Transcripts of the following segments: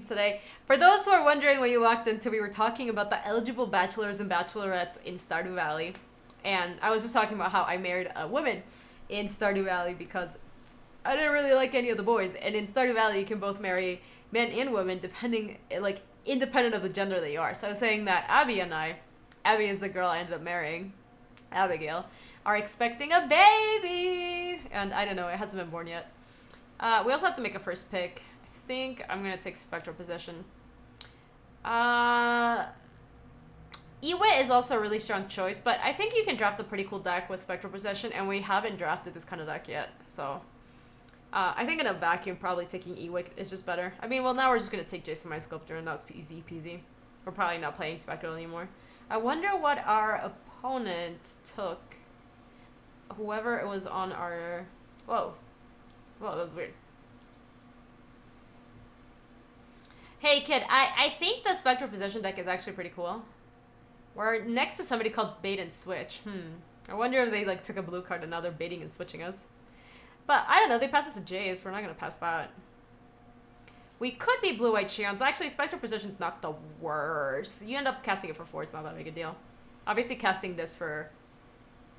today. For those who are wondering what you walked into, we were talking about the eligible bachelors and bachelorettes in Stardew Valley. And I was just talking about how I married a woman in Stardew Valley because I didn't really like any of the boys. And in Stardew Valley, you can both marry men and women depending, like, independent of the gender that you are. So I was saying that Abby and I, Abby is the girl I ended up marrying, Abigail, are expecting a baby. And I don't know, it hasn't been born yet. We also have to make a first pick. I think I'm going to take Spectral Possession. Ewit is also a really strong choice, but I think you can draft a pretty cool deck with Spectral Possession, and we haven't drafted this kind of deck yet. So I think in a vacuum, probably taking Ewit is just better. I mean, well, now we're just going to take Jason My Sculptor, and that's easy peasy. We're probably not playing Spectral anymore. I wonder what our opponent took. Whoever it was on our... Whoa, that was weird. Hey, kid, I think the Spectral Possession deck is actually pretty cool. We're next to somebody called Bait and Switch. I wonder if they, like, took a blue card and now they're baiting and switching us. But, I don't know, they passed us a Jace. We're not going to pass that. We could be Blue-White Cheons. Actually, Spectral Possession's not the worst. You end up casting it for 4, it's not that big a deal. Obviously, casting this for...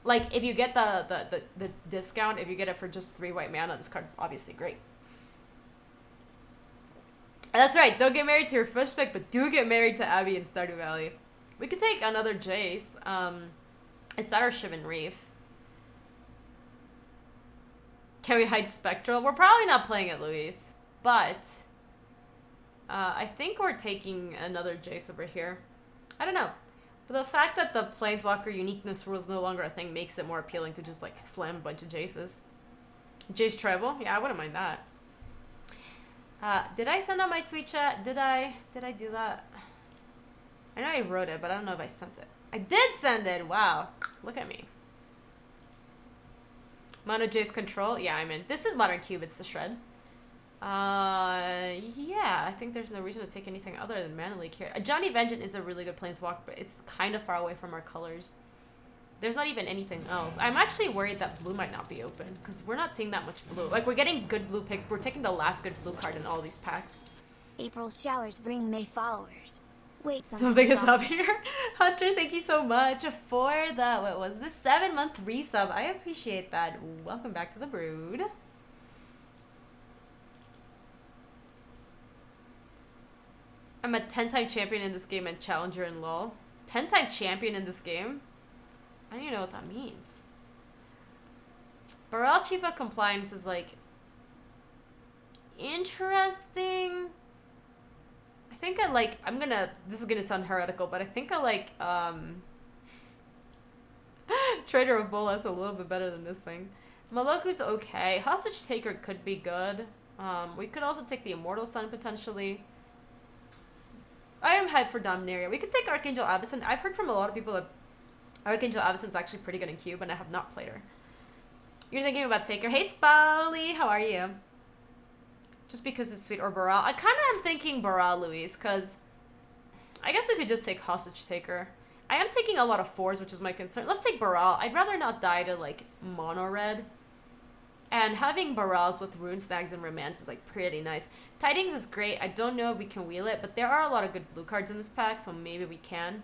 Like, if you get the discount, if you get it for just 3 white mana, this card's obviously great. That's right, don't get married to your first pick, but do get married to Abby in Stardew Valley. We could take another Jace. Is that our Shivan Reef? Can we hide Spectral? We're probably not playing it, Luis. But I think we're taking another Jace over here. I don't know. But the fact that the Planeswalker uniqueness rule is no longer a thing makes it more appealing to just, like, slam a bunch of Jaces. Jace Treble? Yeah, I wouldn't mind that. Did I send out my tweet chat? Did I do that? I know I wrote it, but I don't know if I sent it. I did send it! Wow. Look at me. Mono Jace Control? Yeah, I'm in. This is Modern Cubits to shred. Yeah, I think there's no reason to take anything other than Mana Leak here. Johnny Vengeance is a really good Planeswalker, but it's kind of far away from our colors. There's not even anything else. I'm actually worried that blue might not be open, because we're not seeing that much blue. Like, we're getting good blue picks, but we're taking the last good blue card in all these packs. April showers bring May followers. Wait, something is up here. Hunter, thank you so much for the, what was this, 7-month resub. I appreciate that. Welcome back to the Brood. I'm a 10-time champion in this game and challenger in LoL. 10-time champion in this game? I don't even know what that means. Baral Chief of Compliance is, like, interesting. I think I like, this is gonna sound heretical, but I think I like, Trader of Bolas a little bit better than this thing. Maloku's okay. Hostage Taker could be good. We could also take the Immortal Sun potentially. I am hyped for Dominaria. We could take Archangel Avacyn. I've heard from a lot of people that Archangel Avacyn's actually pretty good in Cube, and I have not played her. You're thinking about Taker. Hey, Spally, how are you? Just because it's sweet, or Baral. I kind of am thinking Baral, Luis, because I guess we could just take Hostage Taker. I am taking a lot of 4s, which is my concern. Let's take Baral. I'd rather not die to, like, mono red. And having Barals with Rune Snags and Romance is, like, pretty nice. Tidings is great. I don't know if we can wheel it, but there are a lot of good blue cards in this pack, so maybe we can.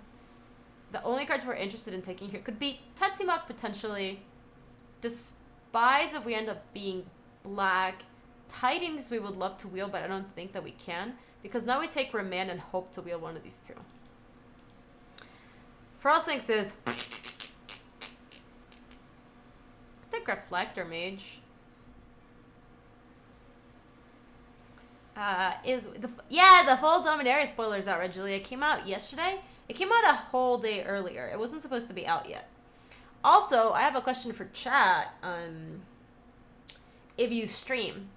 The only cards we're interested in taking here could be Tetsimok, potentially. Despise if we end up being black. Tidings we would love to wheel, but I don't think that we can. Because now we take Remand and hope to wheel one of these two. Frostlinks is... take Reflector Mage. The full Dominaria spoilers out, Red Julia. It came out yesterday. It came out a whole day earlier. It wasn't supposed to be out yet. Also, I have a question for chat. If you stream,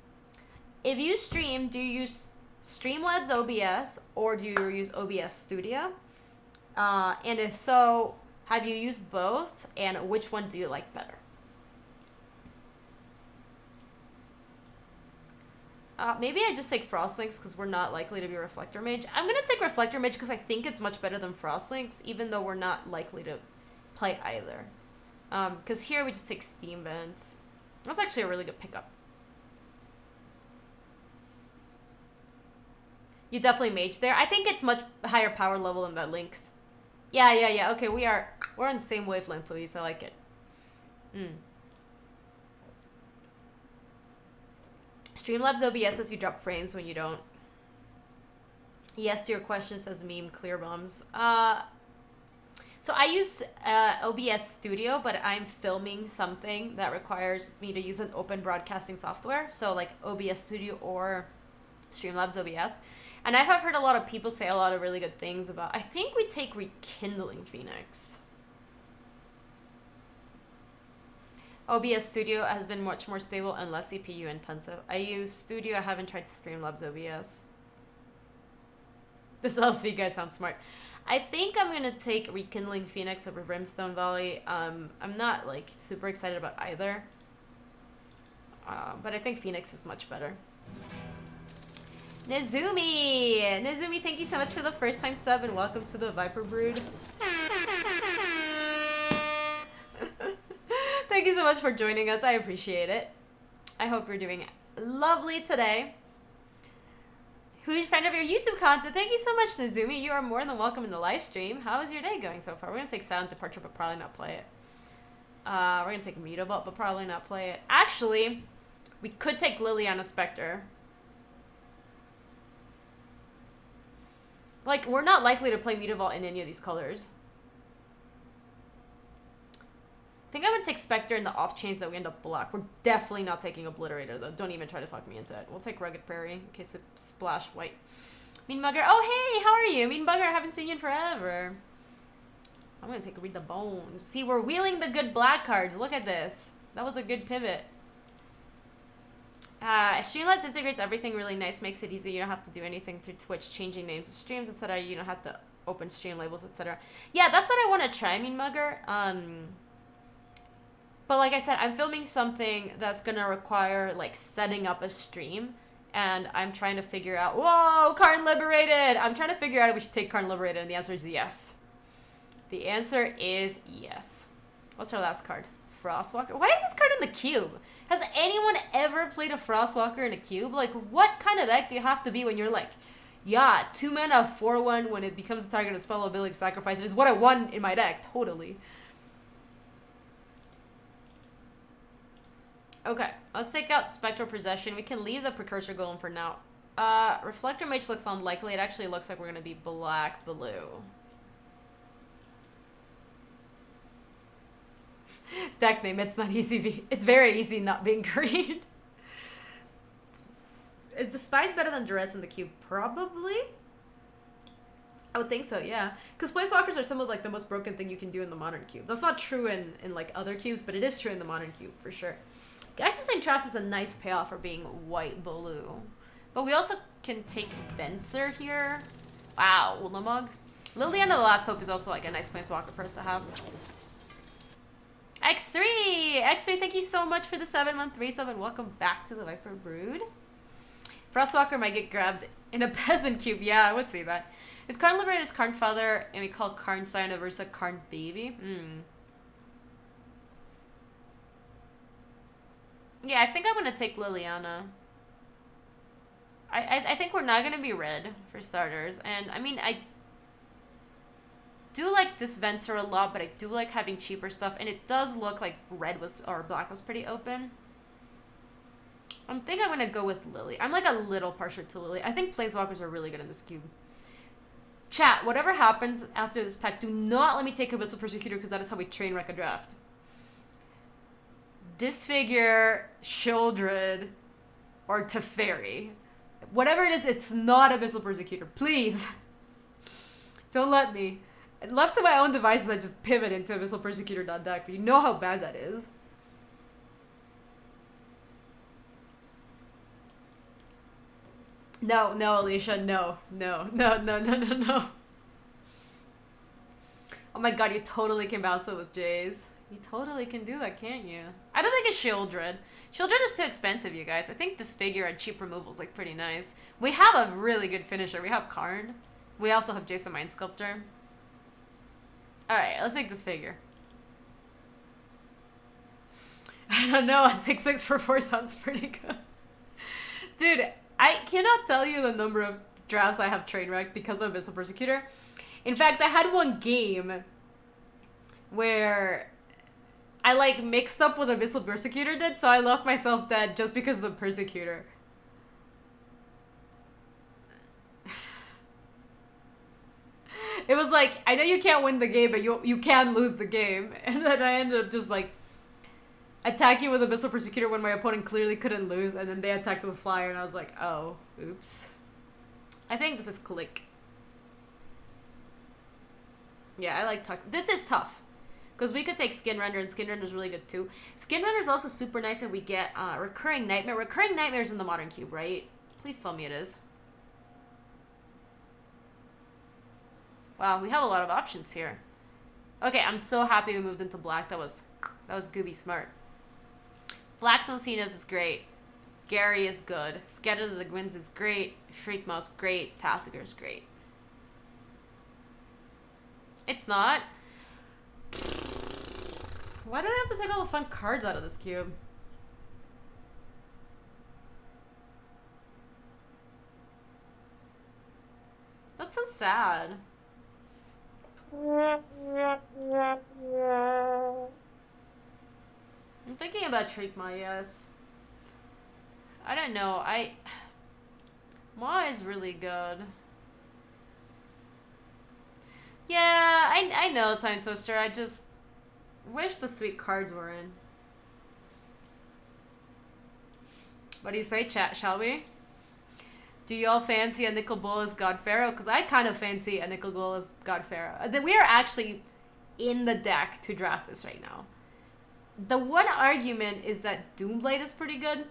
do you use Streamlabs OBS or do you use OBS Studio? And if so, have you used both? And which one do you like better? Maybe I just take Frostlinks because we're not likely to be Reflector Mage. I'm going to take Reflector Mage because I think it's much better than Frostlinks, even though we're not likely to play either. Because here we just take Steam Vents. That's actually a really good pickup. You definitely mage there. I think it's much higher power level than that Lynx. Yeah. Okay, we're on the same wavelength, Louise. I like it. Streamlabs OBS says you drop frames when you don't. Yes to your question, says Meme Clear Bums. So I use OBS Studio, but I'm filming something that requires me to use an open broadcasting software. So like OBS Studio or Streamlabs OBS. And I have heard a lot of people say a lot of really good things about, I think we take Rekindling Phoenix. OBS Studio has been much more stable and less CPU intensive. I use Studio, I haven't tried Streamlabs OBS. This LSV guy sounds smart. I think I'm gonna take Rekindling Phoenix over Brimstone Valley. I'm not like super excited about either. But I think Phoenix is much better. Nezumi, thank you so much for the first time sub and welcome to the Viper Brood. Thank you so much for joining us. I appreciate it. I hope you're doing lovely today. Who's a friend of your YouTube content? Thank you so much, Nezumi. You are more than welcome in the live stream. How is your day going so far? We're going to take Silent Departure, but probably not play it. We're going to take Mutable, but probably not play it. Actually, we could take Liliana Spectre. Like, we're not likely to play Mutavault in any of these colors. I think I'm going to take Spectre in the off chance that we end up black. We're definitely not taking Obliterator, though. Don't even try to talk me into it. We'll take Rugged Prairie in case we splash white. Mean Mugger. Oh, hey, how are you? Mean Bugger, I haven't seen you in forever. I'm going to take Read the Bones. See, we're wheeling the good black cards. Look at this. That was a good pivot. Streamlabs integrates everything really nice, makes it easy. You don't have to do anything through Twitch, changing names of streams, etc. You don't have to open stream labels, etc. Yeah, that's what I want to try, Mean Mugger. But like I said, I'm filming something that's going to require, like, setting up a stream. And I'm trying to figure out, whoa, Karn Liberated! I'm trying to figure out if we should take Karn Liberated, and the answer is yes. The answer is yes. What's our last card? Frostwalker? Why is this card in the cube? Has anyone ever played a Frostwalker in a cube? Like, what kind of deck do you have to be when you're like, yeah, 2 mana, 4/1, when it becomes a target of spell ability sacrifice. It is what I want in my deck, totally. Okay, let's take out Spectral Possession. We can leave the Precursor Golem for now. Reflector Mage looks unlikely. It actually looks like we're going to be black-blue. Deck name, it's not easy. It's very easy not being green. Is Despise better than Duress in the cube? Probably. I would think so, yeah. Because Planeswalkers are some of like the most broken thing you can do in the modern cube. That's not true in like other cubes, but it is true in the modern cube for sure. Guy's Entrapped is a nice payoff for being white-blue. But we also can take Venser here. Wow, Ulamog. Liliana the Last Hope is also like a nice Planeswalker for us to have. X3! X3, thank you so much for the 7-month resub and welcome back to the Viper Brood. Frostwalker might get grabbed in a peasant cube. Yeah, I would say that. If Karn Liberated is Karn Father and we call Karn Scion versus Karn Baby. Yeah, I think I'm going to take Liliana. I think we're not going to be red for starters. And, I mean, I do like this Venser a lot, but I do like having cheaper stuff. And it does look like red was, or black was pretty open. I think I'm going to go with Lily. I'm like a little partial to Lily. I think Planeswalkers are really good in this cube. Chat, whatever happens after this pack, do not let me take Abyssal Persecutor because that is how we train wreck a draft. Disfigure, Shieldred, or Teferi. Whatever it is, it's not Abyssal Persecutor. Please. Don't let me. Left to my own devices, I just pivot into Abyssal Persecutor.deck, but you know how bad that is. No, Alicia, no. Oh my god, you totally can bounce it with Jays. You totally can do that, can't you? I don't think it's Shieldred. Shieldred is too expensive, you guys. I think Disfigure and cheap removal is like pretty nice. We have a really good finisher. We have Karn. We also have Jason Mind Sculptor. Alright, let's take Disfigure. I don't know, a 6/6 for 4 sounds pretty good. Dude, I cannot tell you the number of drafts I have train wrecked because of Abyssal Persecutor. In fact, I had one game where I like mixed up what Abyssal Persecutor did, so I left myself dead just because of the Persecutor. It was like, I know you can't win the game, but you can lose the game. And then I ended up just like attacking with Abyssal Persecutor when my opponent clearly couldn't lose, and then they attacked with Flyer, and I was like, oh, oops. I think this is Click. Yeah, I like Tuck. This is tough. Because we could take Skin Render, and Skin Render is really good too. Skin Render is also super nice if we get Recurring Nightmare. Recurring Nightmare is in the Modern Cube, right? Please tell me it is. Wow, we have a lot of options here. Okay, I'm so happy we moved into black. That was Gooby smart. Black's on Zenith is great. Gary is good. Scatter of the Gwyn's is great. Shriek Mouse, great. Tassiger is great. It's not. Why do they have to take all the fun cards out of this cube? That's so sad. I'm thinking about Shriekmaw, yes. I don't know. Maw is really good. Yeah, I know, Time Twister. I just wish the sweet cards were in. What do you say, chat? Shall we? Do y'all fancy a Nicol Bull as God Pharaoh? Because I kind of fancy a Nicol Bull as God Pharaoh. We are actually in the deck to draft this right now. The one argument is that Doomblade is pretty good.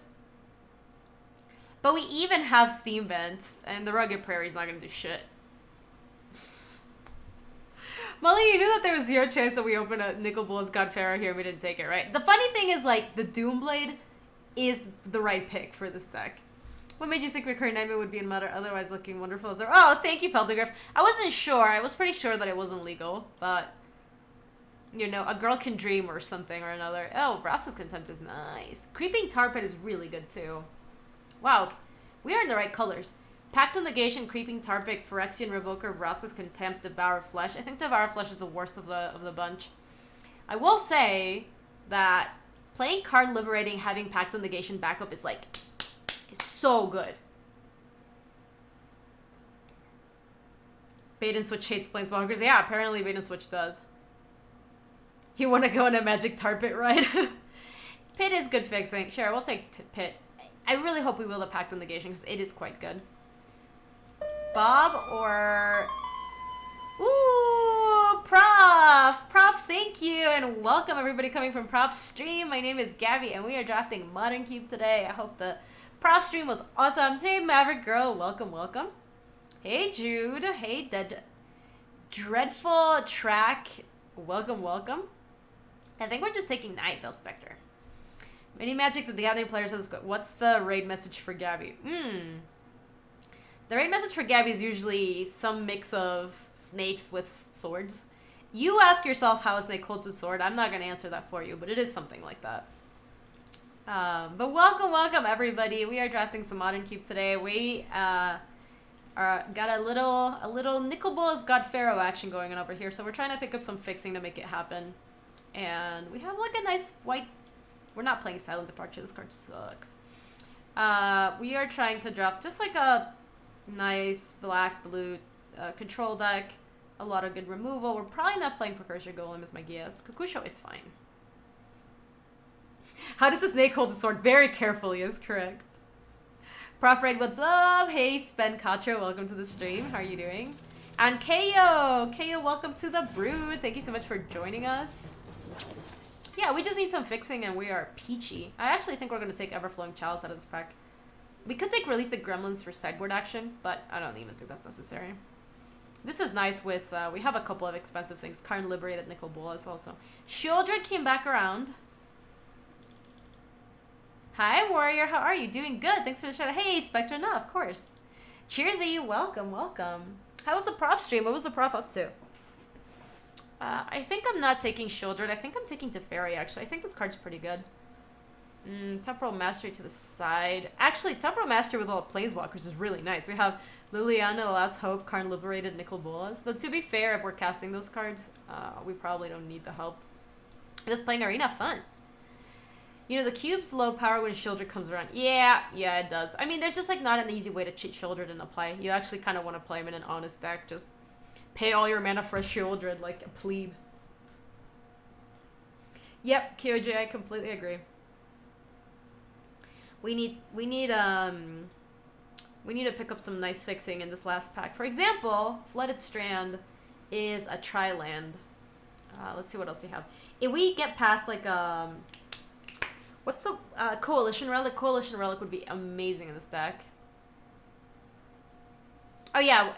But we even have Steam Vents, and the Rugged Prairie is not going to do shit. Molly, you knew that there was zero chance that we opened a Nicol Bull as God Pharaoh here and we didn't take it, right? The funny thing is, like, the Doomblade is the right pick for this deck. What made you think Recurring Nightmare would be in Mother, otherwise looking wonderful as Oh, thank you, Feldergriff. I wasn't sure. I was pretty sure that it wasn't legal, but, you know, a girl can dream or something or another. Oh, Vraska's Contempt is nice. Creeping Tar Pit is really good, too. Wow, we are in the right colors. Pact of Negation, Creeping Tar Pit, Phyrexian Revoker, Vraska's Contempt, Devour Flesh. I think Devour Flesh is the worst of the bunch. I will say that playing Card Liberating, having Pact of Negation backup is like... so good. Bait and Switch hates Planeswalkers. Yeah, apparently Bait and Switch does. You want to go on a Magic Tar Pit ride? Pit is good fixing. Sure, we'll take Pit. I really hope we will the Pact of Negation because it is quite good. Bob or... Ooh, Prof! Prof, thank you, and welcome everybody coming from Prof's stream. My name is Gabby, and we are drafting Modern Cube today. I hope the Prof stream was awesome. Hey, Maverick Girl, welcome, welcome. Hey, Jude. Hey, Dreadful Track, welcome, welcome. I think we're just taking Night Veil Spectre. Mini Magic that the Gathering players says, what's the raid message for Gabby? The raid message for Gabby is usually some mix of snakes with swords. You ask yourself how a snake holds a sword. I'm not going to answer that for you, but it is something like that. But welcome everybody. We are drafting some Modern Cube today. We got a little Nicol Bull as God Pharaoh action going on over here, so we're trying to pick up some fixing to make it happen. And we have like a nice white... We're not playing Silent Departure. This card sucks. We are trying to draft just like a nice black-blue control deck. A lot of good removal. We're probably not playing Precursor Golem as my guess. Kakusho is fine. How does a snake hold a sword? Very carefully is correct. Prof Raid, what's up? Hey, Spen Kacho, welcome to the stream. How are you doing? And Ko, welcome to the Brood. Thank you so much for joining us. Yeah, we just need some fixing and we are peachy. I actually think we're going to take Everflowing Chalice out of this pack. We could take Release the Gremlins for sideboard action, but I don't even think that's necessary. This is nice with, we have a couple of expensive things. Karn Liberated Nicol Bolas also. Shieldred came back around. Hi, Warrior. How are you? Doing good. Thanks for the shout. Hey, Spectre. No, of course. Cheersy. Welcome, welcome. How was the Prof stream? What was the Prof up to? I think I'm not taking Shieldred. I think I'm taking Teferi, actually. I think this card's pretty good. Temporal Mastery to the side. Actually, Temporal Mastery with all the Planeswalkers is really nice. We have Liliana, The Last Hope, Karn Liberated, Nicol Bolas. Though, to be fair, if we're casting those cards, we probably don't need the help. Just playing Arena, fun. You know, the cube's low power when Shieldred comes around. Yeah, it does. I mean, there's just, like, not an easy way to cheat Shieldred in a play. You actually kind of want to play him in an honest deck. Just pay all your mana for a Shieldred like a plebe. Yep, KOJ, I completely agree. We need to pick up some nice fixing in this last pack. For example, Flooded Strand is a tri-land. Let's see what else we have. If we get past, like, what's the Coalition Relic? Coalition Relic would be amazing in this deck. Oh yeah,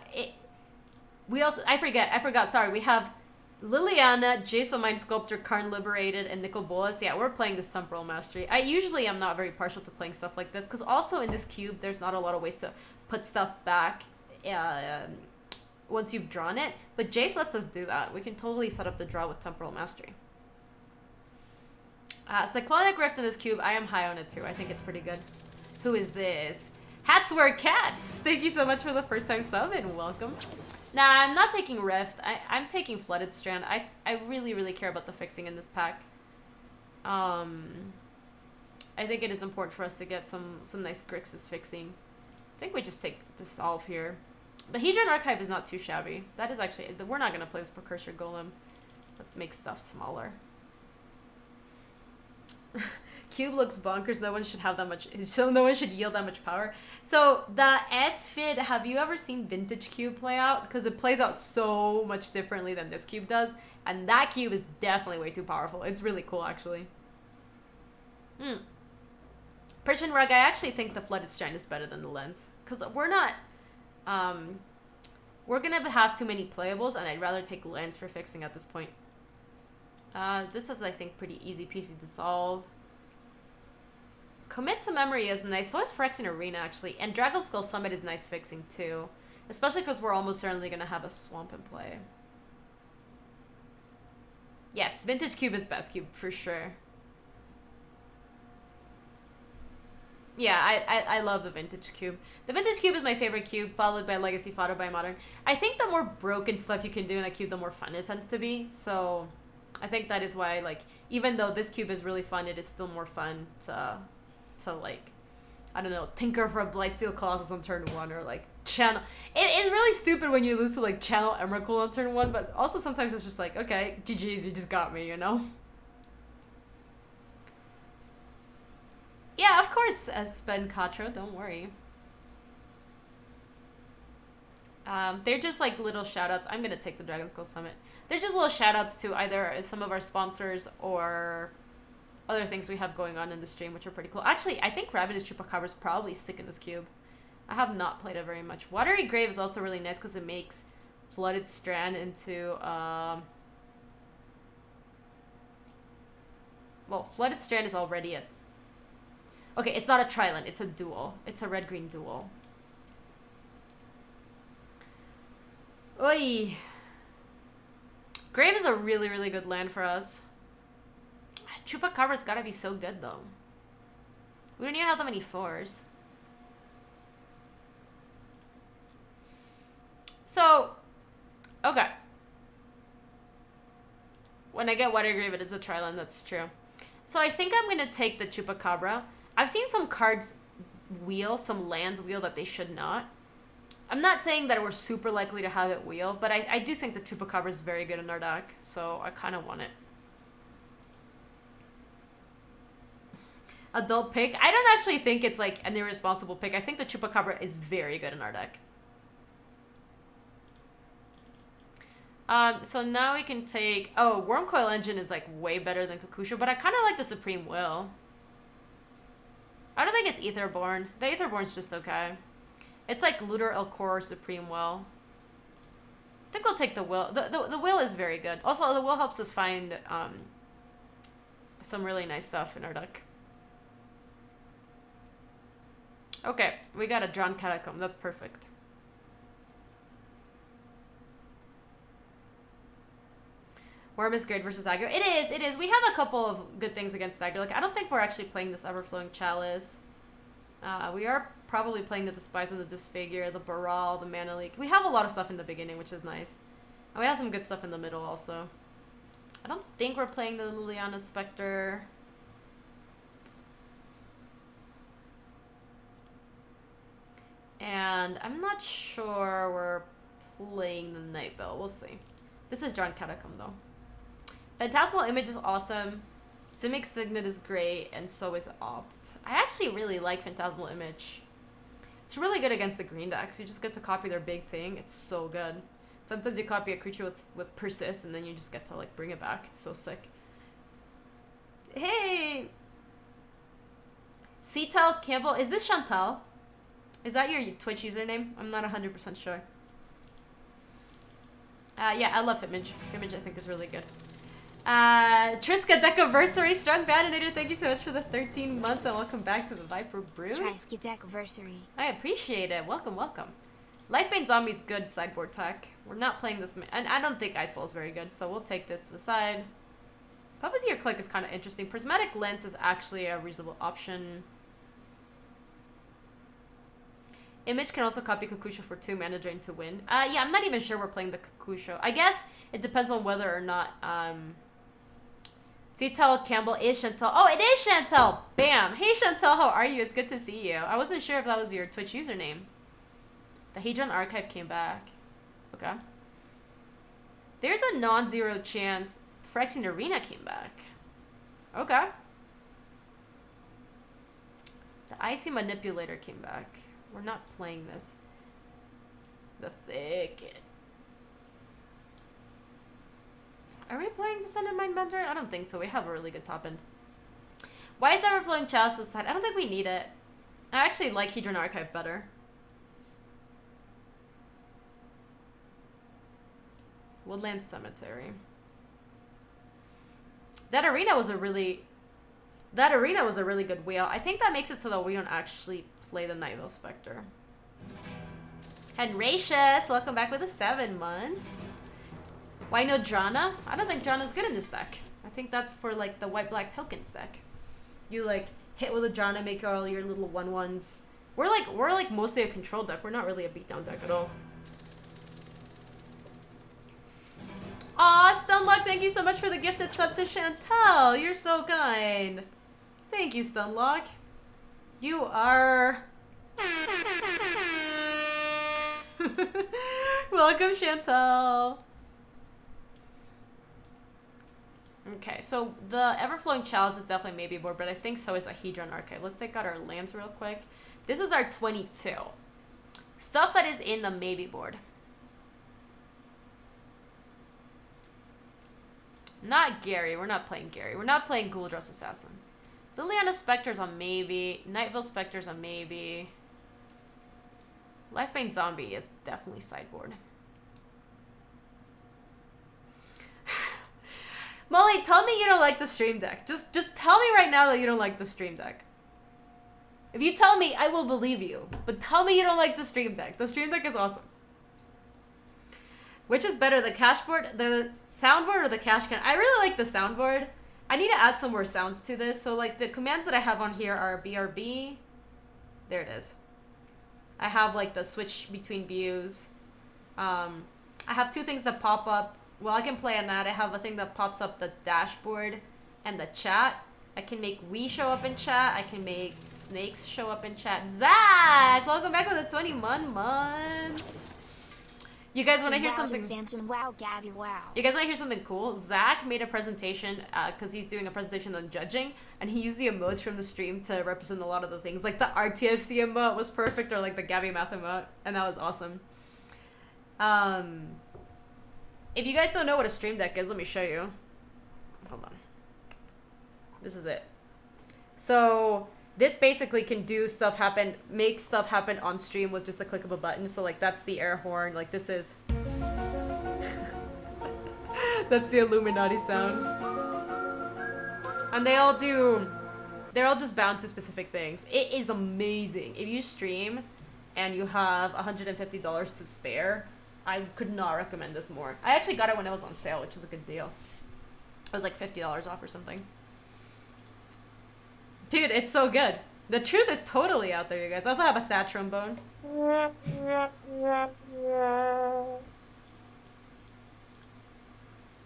I forgot, sorry. We have Liliana, Jason Mind Sculptor, Karn Liberated, and Nicol Bolas. Yeah, we're playing this Temporal Mastery. I usually am not very partial to playing stuff like this, because also in this cube, there's not a lot of ways to put stuff back once you've drawn it. But Jace lets us do that. We can totally set up the draw with Temporal Mastery. Cyclonic Rift in this cube, I am high on it too. I think it's pretty good. Who is this? Hats wear cats! Thank you so much for the first time sub and welcome. Nah, I'm not taking Rift. I'm taking Flooded Strand. I really, really care about the fixing in this pack. I think it is important for us to get some nice Grixis fixing. I think we just take Dissolve here. The Hedron Archive is not too shabby. That is actually... We're not going to play this Precursor Golem. Let's make stuff smaller. Cube looks bonkers. No one should have that much... So no one should yield that much power. So the S-Fit, have you ever seen Vintage Cube play out? Because it plays out so much differently than this cube does. And that cube is definitely way too powerful. It's really cool, actually. Persian Rug, I actually think the Flooded Strand is better than the Lens. Because we're not... we're going to have too many playables, and I'd rather take Lens for fixing at this point. This is, I think, pretty easy peasy to solve. Commit to Memory is nice. So is Phyrexian Arena, actually. And Dragonskull Summit is nice fixing, too. Especially because we're almost certainly going to have a Swamp in play. Yes, Vintage Cube is best cube, for sure. Yeah, I love the Vintage Cube. The Vintage Cube is my favorite cube, followed by Legacy, followed by Modern. I think the more broken stuff you can do in a cube, the more fun it tends to be. So I think that is why, like, even though this cube is really fun, it is still more fun to like, I don't know, tinker for a Blightsteel Colossus on turn 1, or like channel. It's really stupid when you lose to like channel Emrakul on turn 1, but also sometimes it's just like, okay, GG's, you just got me, you know? Yeah, of course, Ben Cotro, don't worry. They're just like little shoutouts. I'm gonna take the Dragonskull Summit. They're just little shoutouts to either some of our sponsors or other things we have going on in the stream, which are pretty cool. Actually, I think Rabbit is Chupacabra is probably sick in this cube. I have not played it very much. Watery Grave is also really nice because it makes Flooded Strand into... well, Flooded Strand is already a... Okay, it's not a tri-land. It's a dual. It's a red-green dual. Oi! Grave is a really, really good land for us. Chupacabra's gotta be so good, though. We don't even have that many 4s. So, okay. When I get Water Grave, it is a tri-land, that's true. So I think I'm gonna take the Chupacabra. I've seen some cards wheel, some lands wheel that they should not. I'm not saying that we're super likely to have it wheel, but I do think the Chupacabra is very good in our deck, so I kind of want it. Adult pick. I don't actually think it's like an irresponsible pick. I think the Chupacabra is very good in our deck. So now we can take... Oh, Wormcoil Engine is like way better than Kakusha, but I kind of like the Supreme Will. I don't think it's Aetherborn. The Aetherborn's just okay. It's like Looter, Elcor, Supreme Will. I think we'll take the Will. The Will is very good. Also, the Will helps us find some really nice stuff in our deck. Okay, we got a Drawn Catacomb. That's perfect. Worm is great versus aggro. It is. We have a couple of good things against aggro. Like, I don't think we're actually playing this Everflowing Chalice. We are probably playing the Despise and the Disfigure, the Baral, the Mana Leak. We have a lot of stuff in the beginning, which is nice. And we have some good stuff in the middle also. I don't think we're playing the Liliana Spectre. And I'm not sure we're playing the Night Bell. We'll see. This is John Catacomb, though. Phantasmal Image is awesome. Simic Signet is great, and so is Opt. I actually really like Phantasmal Image. It's really good against the green decks. You just get to copy their big thing. It's so good. Sometimes you copy a creature with Persist, and then you just get to, like, bring it back. It's so sick. Hey! Cetal Campbell. Is this Chantal? Is that your Twitch username? I'm not 100% sure. Yeah, I love Fitmage. Fitmage, I think, is really good. Triska Decaversary, Strong Bananator, thank you so much for the 13 months and welcome back to the Viper Brew. Triska Decaversary. I appreciate it. Welcome, welcome. Lightbane Zombie's good sideboard tech. We're not playing this, and I don't think Icefall is very good, so we'll take this to the side. Puppeteer Click is kind of interesting. Prismatic Lens is actually a reasonable option. Image can also copy Kakusho for 2 mana drain to win. Yeah, I'm not even sure we're playing the Kakusho. I guess it depends on whether or not, Cetal Campbell is Chantal. Oh, it is Chantal! Bam! Hey Chantal, how are you? It's good to see you. I wasn't sure if that was your Twitch username. The Hadron Archive came back. Okay. There's a non-zero chance Phyrexian Arena came back. Okay. The Icy Manipulator came back. We're not playing this. The Thicket. Are we playing Descendant Mindbender? I don't think so. We have a really good top end. Why is Everflowing Chalice this side? I don't think we need it. I actually like Hedron Archive better. Woodland Cemetery. That arena was a really good wheel. I think that makes it so that we don't actually play the Nightvale Spectre. Henratius, welcome back with the 7 months. Why no Drana? I don't think Drana's good in this deck. I think that's for like the white-black tokens deck. You like hit with a Drana, make all your little 1/1s. We're like mostly a control deck. We're not really a beatdown deck at all. Aw, Stunlock, thank you so much for the gifted sub to Chantal. You're so kind. Thank you, Stunlock. You are... Welcome, Chantal. Okay, so the Everflowing Chalice is definitely maybe board, but I think so is a Hedron Archive. Let's take out our lands real quick. This is our 22. Stuff that is in the maybe board. Not Gary. We're not playing Gary. We're not playing Gouldress Assassin. Liliana Spectre's a maybe. Nightvale Spectre's a maybe. Lifebane Zombie is definitely sideboard. Molly, tell me you don't like the stream deck. Just tell me right now that you don't like the stream deck. If you tell me, I will believe you. But tell me you don't like the stream deck. The stream deck is awesome. Which is better, the cash board, the soundboard, or the cash can? I really like the soundboard. I need to add some more sounds to this. So like the commands that I have on here are BRB. There it is. I have like the switch between views. I have 2 things that pop up. Well, I can play on that. I have a thing that pops up the dashboard and the chat. I can make we show up in chat. I can make snakes show up in chat. Zach, welcome back with the 21 months. You guys want to hear something? Phantom, wow, Gaby, wow. You guys want to hear something cool? Zach made a presentation because he's doing a presentation on judging, and he used the emotes from the stream to represent a lot of the things. Like the RTFC emote was perfect, or like the Gaby Math emote, and that was awesome. If you guys don't know what a stream deck is, let me show you. Hold on. This is it. So this basically can do stuff happen, make stuff happen on stream with just a click of a button. So like that's the air horn, like this is. That's the Illuminati sound. And they're all just bound to specific things. It is amazing. If you stream and you have $150 to spare, I could not recommend this more. I actually got it when it was on sale, which was a good deal. It was like $50 off or something. Dude, it's so good. The truth is totally out there, you guys. I also have a sad trombone.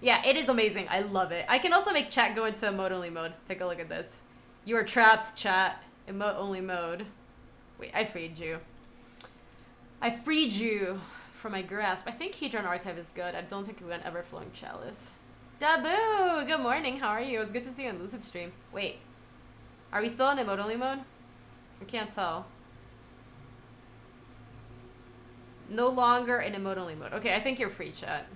Yeah, it is amazing. I love it. I can also make chat go into emote-only mode. Take a look at this. You are trapped, chat. Emote-only mode. Wait, I freed you. I freed you from my grasp. I think Hedron Archive is good. I don't think we went Everflowing Chalice. Dabu! Good morning. How are you? It was good to see you on Lucid Stream. Wait. Are we still in emote-only mode? I can't tell. No longer in emote-only mode. Okay, I think you're free, chat.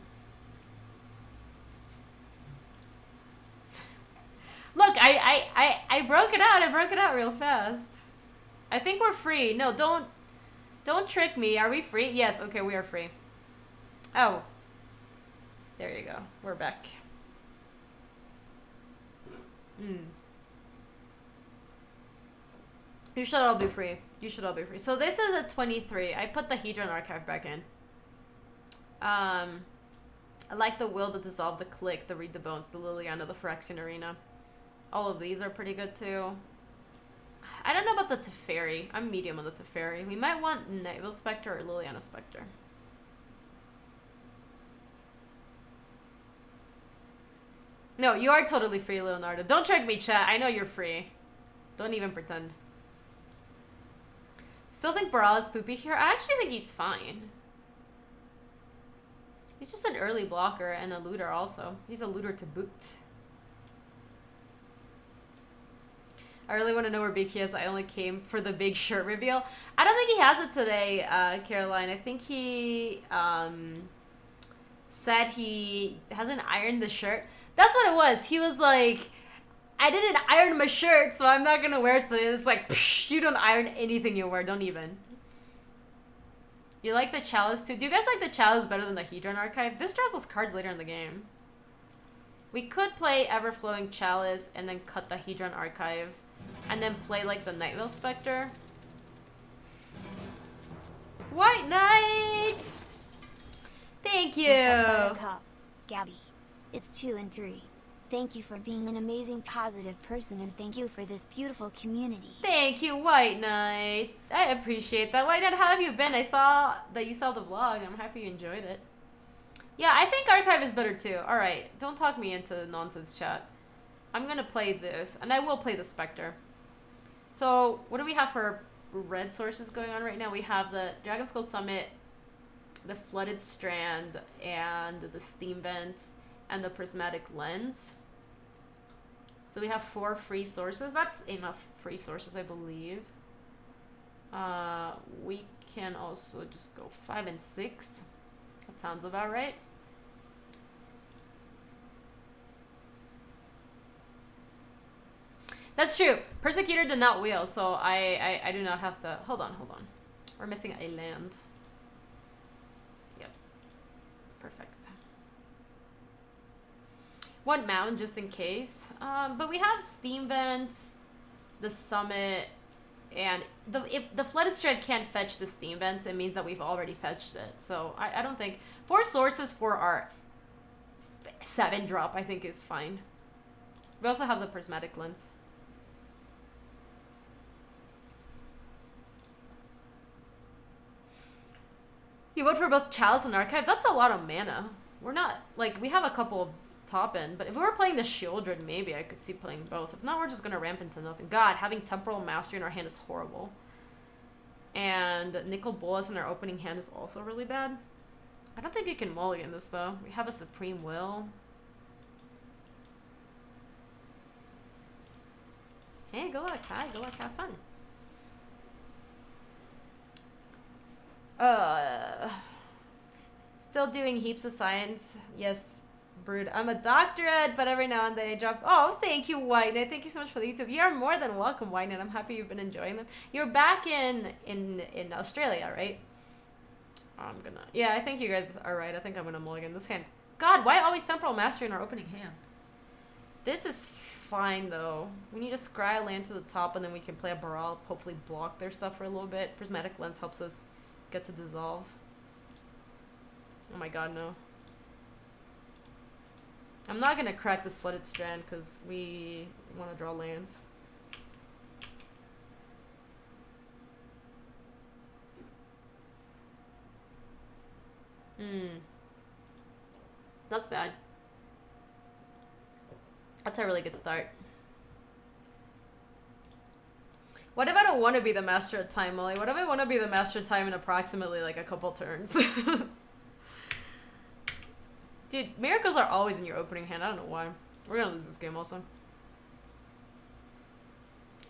Look, I broke it out. I broke it out real fast. I think we're free. No, don't trick me. Are we free? Yes, okay, we are free. Oh. There you go. We're back. You should all be free. You should all be free. So this is a 23. I put the Hedron Archive back in. I like the Will, the Dissolve, the Click, the Read the Bones, the Liliana, the Phyrexian Arena. All of these are pretty good too. I don't know about the Teferi. I'm medium on the Teferi. We might want Naval Spectre or Liliana Spectre. No, you are totally free, Leonardo. Don't trick me, chat. I know you're free. Don't even pretend. Still think Baral is poopy here? I actually think he's fine. He's just an early blocker and a looter also. He's a looter to boot. I really want to know where Big he is. I only came for the big shirt reveal. I don't think he has it today, Caroline. I think he said he hasn't ironed the shirt. That's what it was. He was like, I didn't iron my shirt, so I'm not going to wear it today. It's like, psh, you don't iron anything you wear. Don't even. You like the Chalice too? Do you guys like the Chalice better than the Hedron Archive? This draws us cards later in the game. We could play Everflowing Chalice and then cut the Hedron Archive. And then play like the Nightveil Spectre. White Knight! Thank you! What's up, Buttercup? Gaby. It's 2 and 3. Thank you for being an amazing positive person and thank you for this beautiful community. Thank you, White Knight. I appreciate that. White Knight, how have you been? I saw that you saw the vlog. I'm happy you enjoyed it. Yeah, I think Archive is better too. Alright, don't talk me into nonsense, chat. I'm gonna play this, and I will play the Spectre. So, what do we have for red sources going on right now? We have the Dragon Skull Summit, the Flooded Strand, and the Steam Vents, and the Prismatic Lens. So we have 4 free sources. That's enough free sources, I believe. We can also just go 5 and 6. That sounds about right. That's true. Persecutor did not wheel, so I do not have to... Hold on. We're missing a land. Yep. Perfect. One mountain just in case. But we have Steam Vents, the Summit, and if the Flooded Strand can't fetch the Steam Vents, it means that we've already fetched it. So I don't think... 4 sources for our 7 drop, I think, is fine. We also have the Prismatic Lens. You vote for both Chalice and Archive? That's a lot of mana. We're not, like, we have a couple of top end, but if we were playing the Shieldred, maybe I could see playing both. If not, we're just going to ramp into nothing. God, having Temporal Mastery in our hand is horrible. And Nicol Bolas in our opening hand is also really bad. I don't think we can mulligan this, though. We have a Supreme Will. Hey, good luck. Hi, good luck. Have fun. Still doing heaps of science. Yes, Brood. I'm a doctorate, but every now and then I drop. Oh, thank you, Whitenet. Thank you so much for the YouTube. You are more than welcome, Whitenet. I'm happy you've been enjoying them. You're back in Australia, right? I'm gonna. Yeah, I think you guys are right. I think I'm gonna mulligan this hand. God, why always Temporal Mastery in our opening hand? This is fine though. We need to scry land to the top, and then we can play a Baral. Hopefully, block their stuff for a little bit. Prismatic Lens helps us get to dissolve. Oh my god, no. I'm not gonna crack this Flooded Strand because we want to draw lands. That's bad. That's a really good start. What if I don't want to be the master of time, Molly? What if I want to be the master of time in approximately like a couple turns? Dude, miracles are always in your opening hand. I don't know why. We're gonna lose this game also.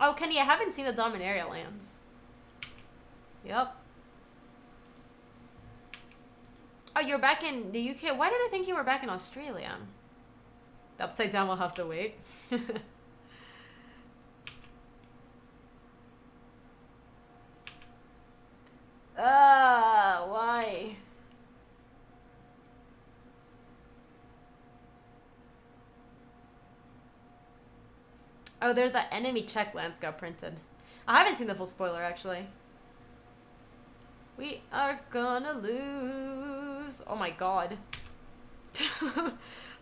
Oh, Kenny, I haven't seen the Dominaria lands. Yep. Oh, you're back in the UK? Why did I think you were back in Australia? The Upside Down will have to wait. Why? Oh, they're the enemy check lands got printed. I haven't seen the full spoiler, actually. We are gonna lose. Oh my god.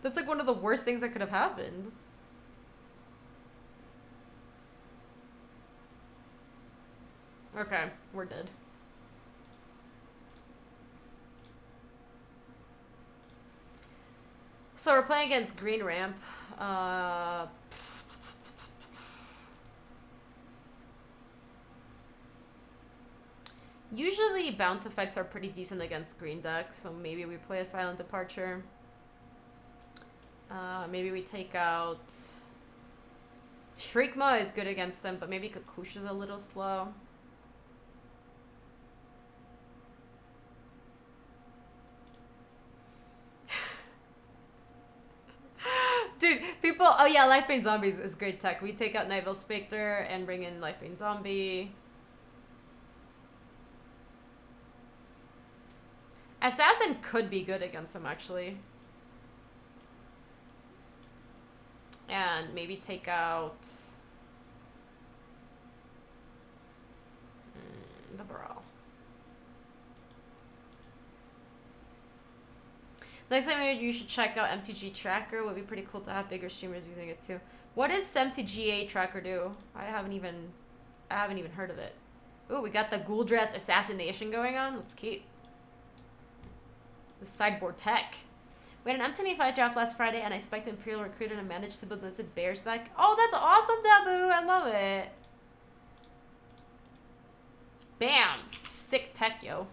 That's like one of the worst things that could have happened. Okay, we're dead. So we're playing against Green Ramp. Usually bounce effects are pretty decent against green decks, so maybe we play a Silent Departure. Maybe we take out... Shriekma is good against them, but maybe Kakusha's a little slow. Dude, people... Oh yeah, Lifebane Zombies is great tech. We take out Nightveil Spectre and bring in Lifebane Zombie. Assassin could be good against him, actually. And maybe take out... the Brawl. Next time you should check out MTG Tracker. It would be pretty cool to have bigger streamers using it too. What does MTGA Tracker do? I haven't even heard of it. Ooh, we got the Ghoul Dress Assassination going on. Let's keep. The sideboard tech. We had an M25 draft last Friday, and I spiked Imperial Recruiter and managed to build this Bears deck. Oh, that's awesome, Dabu! I love it. Bam! Sick tech, yo.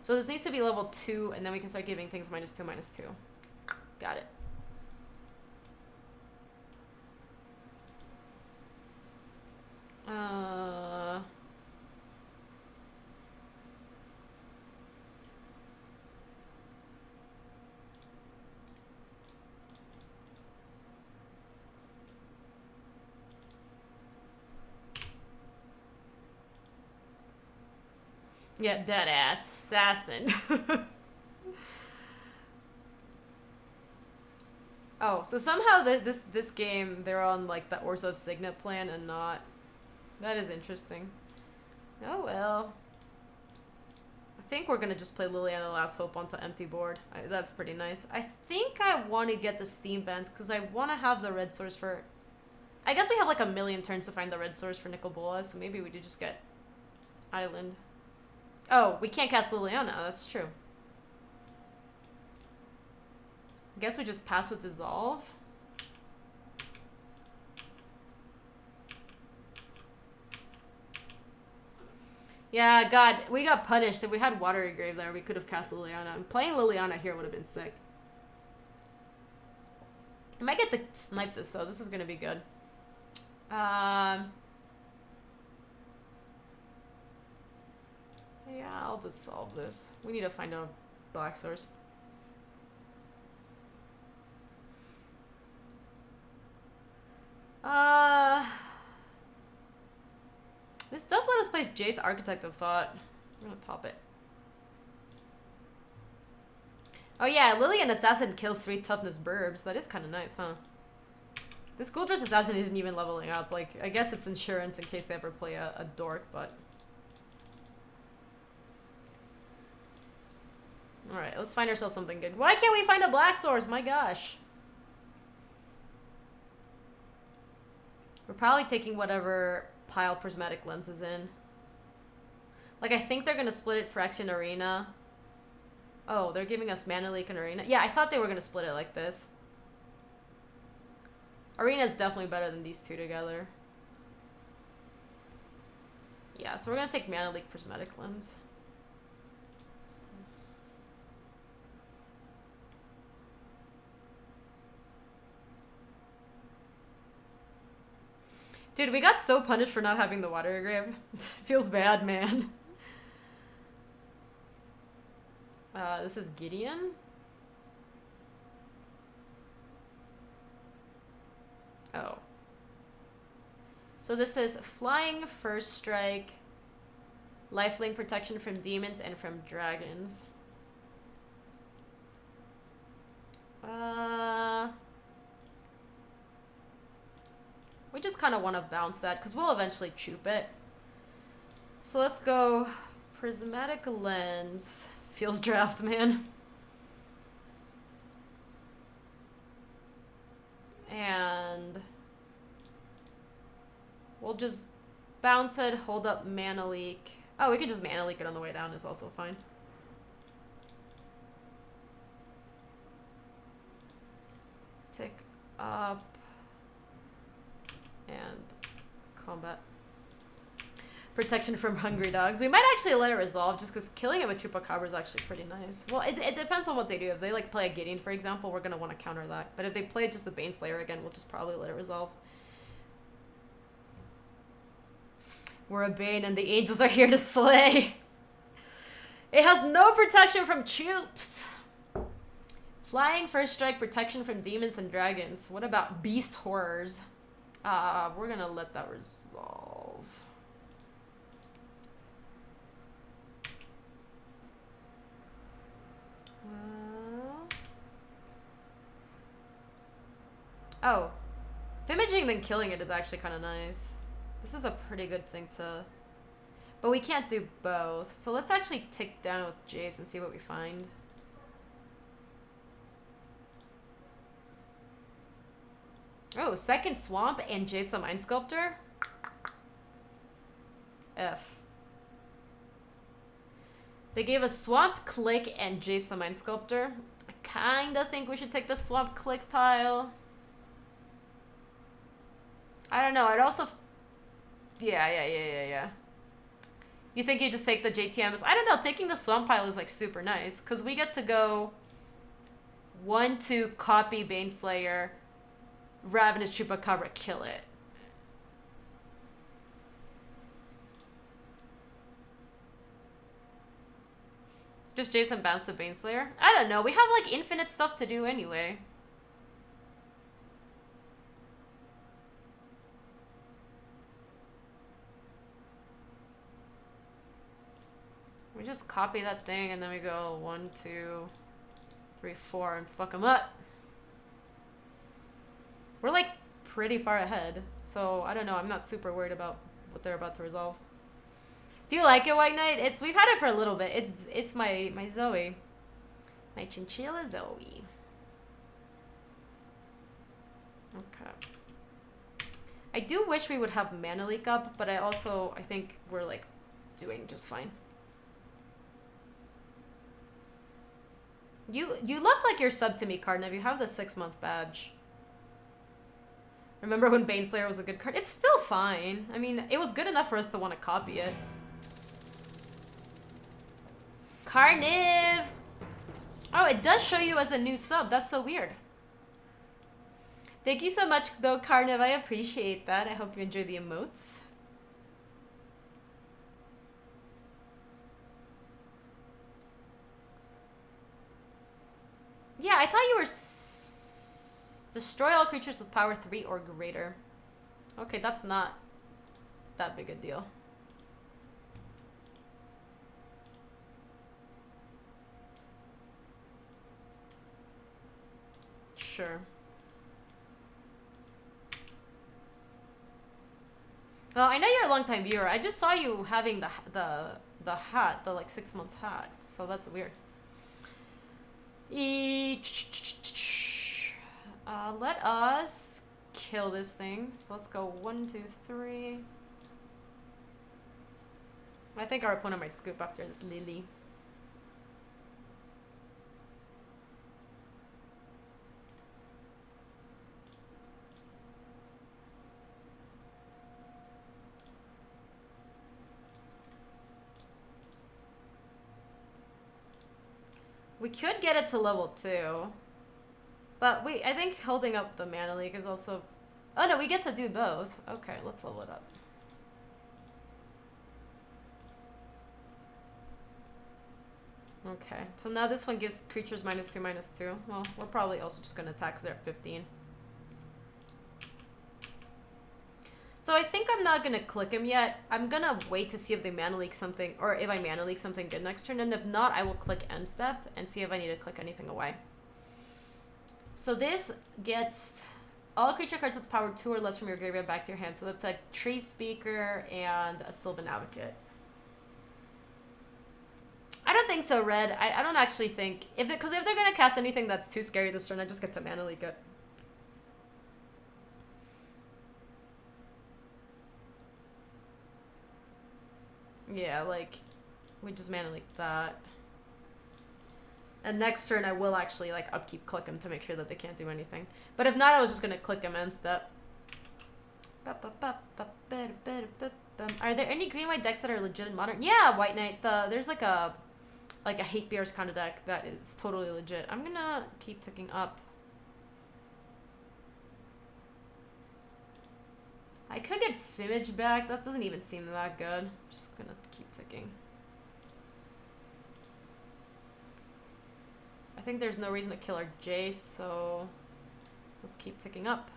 So this needs to be level 2, and then we can start giving things -2, -2. Got it. Yeah, dead ass assassin. Oh, so somehow this game they're on like the Orzhov Signet plan and not. That is interesting. Oh well. I think we're gonna just play Liliana Last Hope onto empty board. That's pretty nice. I think I want to get the Steam Vents because I want to have the red source for. I guess we have like a million turns to find the red source for Nicol Bolas, so maybe we do just get Island. Oh, we can't cast Liliana. That's true. I guess we just pass with Dissolve. Yeah, God, we got punished. If we had Watery Grave there, we could have cast Liliana. And playing Liliana here would have been sick. I might get to snipe this, though. This is going to be good. Yeah, I'll just solve this. We need to find a black source. This does let us place Jace Architect of Thought. I'm gonna top it. Oh yeah, Lilian Assassin kills 3 toughness burbs. That is kind of nice, huh? This Ghoul Dress Assassin isn't even leveling up. Like, I guess it's insurance in case they ever play a dork, but... Alright, let's find ourselves something good. Why can't we find a black source? My gosh. probably taking whatever pile prismatic lens is in. Like, I think they're gonna split it Phyrexian Arena. Oh, they're giving us Mana Leak and Arena. Yeah, I thought they were gonna split it like this. Arena's definitely better than these two together. Yeah, so we're gonna take Mana Leak Prismatic Lens. Dude, we got so punished for not having the water grave. Feels bad, man. This is Gideon. Oh. So this is Flying First Strike, Lifelink Protection from Demons and from Dragons. We just kind of want to bounce that because we'll eventually choop it. So let's go Prismatic Lens. Feels draft, man. And we'll just bounce it, hold up Mana Leak. Oh, we could just Mana Leak it on the way down is also fine. Tick up. And combat. Protection from hungry dogs. We might actually let it resolve just because killing it with Chupacabra is actually pretty nice. Well, it depends on what they do. If they like play a Gideon, for example, we're going to want to counter that. But if they play just the Baneslayer again, we'll just probably let it resolve. We're a Bane and the angels are here to slay. It has no protection from Chups. Flying First Strike, protection from demons and dragons. What about Beast Horrors? We're gonna let that resolve. Oh. Imaging then killing it is actually kind of nice. This is a pretty good thing to... But we can't do both. So let's actually tick down with Jace and see what we find. Oh, second Swamp and Jace the Mind Sculptor? F. They gave us Swamp Click and Jace the Mind Sculptor. I kinda think we should take the Swamp Click pile. I don't know, I'd also... Yeah. You think you just take the JTMs? I don't know, taking the Swamp pile is like super nice. Because we get to go 1-2 copy Baneslayer, Ravenous Chupacabra, kill it. Just Jason bounce the Baneslayer? I don't know, we have like infinite stuff to do anyway. We just copy that thing and then we go 1, 2, 3, 4 and fuck them up. We're like pretty far ahead, so I don't know. I'm not super worried about what they're about to resolve. Do you like it, White Knight? We've had it for a little bit. It's my Zoe, my chinchilla Zoe. Okay. I do wish we would have Mana Leak up, but I think we're like doing just fine. You look like you're sub to me, Cardnev. You have the 6-month badge. Remember when Baneslayer was a good card? It's still fine. I mean, it was good enough for us to want to copy it. Carniv! Oh, it does show you as a new sub. That's so weird. Thank you so much, though, Carniv. I appreciate that. I hope you enjoy the emotes. Yeah, I thought you were... Destroy all creatures with power 3 or greater. Okay, that's not that big a deal. Sure. Well, I know you're a long-time viewer. I just saw you having the hat, the like 6-month hat. So that's weird. Let us kill this thing. So let's go 1, 2, 3. I think our opponent might scoop after this Lily. We could get it to level 2. But I think holding up the Mana Leak is also... Oh no, we get to do both. Okay, let's level it up. Okay, so now this one gives creatures -2/-2. Well, we're probably also just gonna attack because they're at 15. So I think I'm not gonna click him yet. I'm gonna wait to see if they Mana Leak something, or if I Mana Leak something good next turn, and if not, I will click End Step and see if I need to click anything away. So this gets all creature cards with power 2 or less from your graveyard back to your hand. So that's a Tree Speaker and a Sylvan Advocate. I don't think so, Red. I don't actually think... Because if they're going to cast anything that's too scary this turn, I just get to Mana Leak it. Yeah, like, we just Mana Leak that. And next turn, I will actually, like, upkeep click them to make sure that they can't do anything. But if not, I was just going to click them End Step. Are there any green-white decks that are legit in Modern? Yeah, White Knight. There's, like a Hate Bears kind of deck that is totally legit. I'm going to keep ticking up. I could get Fimage back. That doesn't even seem that good. I'm just going to keep ticking. I think there's no reason to kill our Jace, so let's keep ticking up.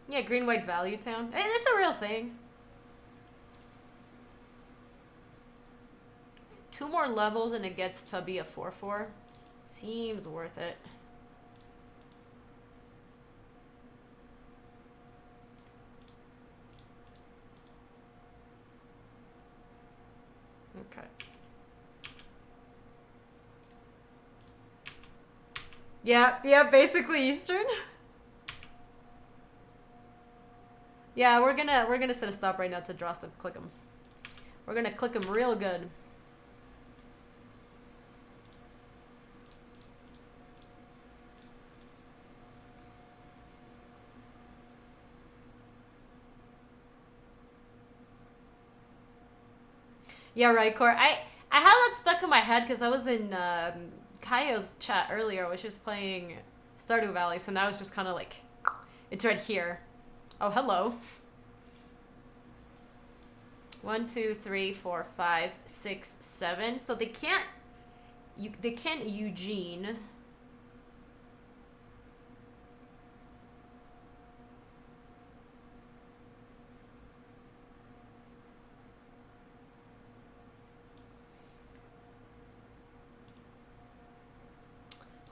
Yeah, green-white Value Town. Hey, that's a real thing. 2 more levels and it gets to be a 4/4. Seems worth it. Okay. Yeah, basically Eastern. Yeah, we're gonna set a stop right now to draw step click them. We're gonna click them real good. Yeah, right, Core. I had that stuck in my head because I was in Kaio's chat earlier, which was playing Stardew Valley, so now it's just kind of like, it's right here. Oh, hello. 1, 2, 3, 4, 5, 6, 7. So they can't Eugene.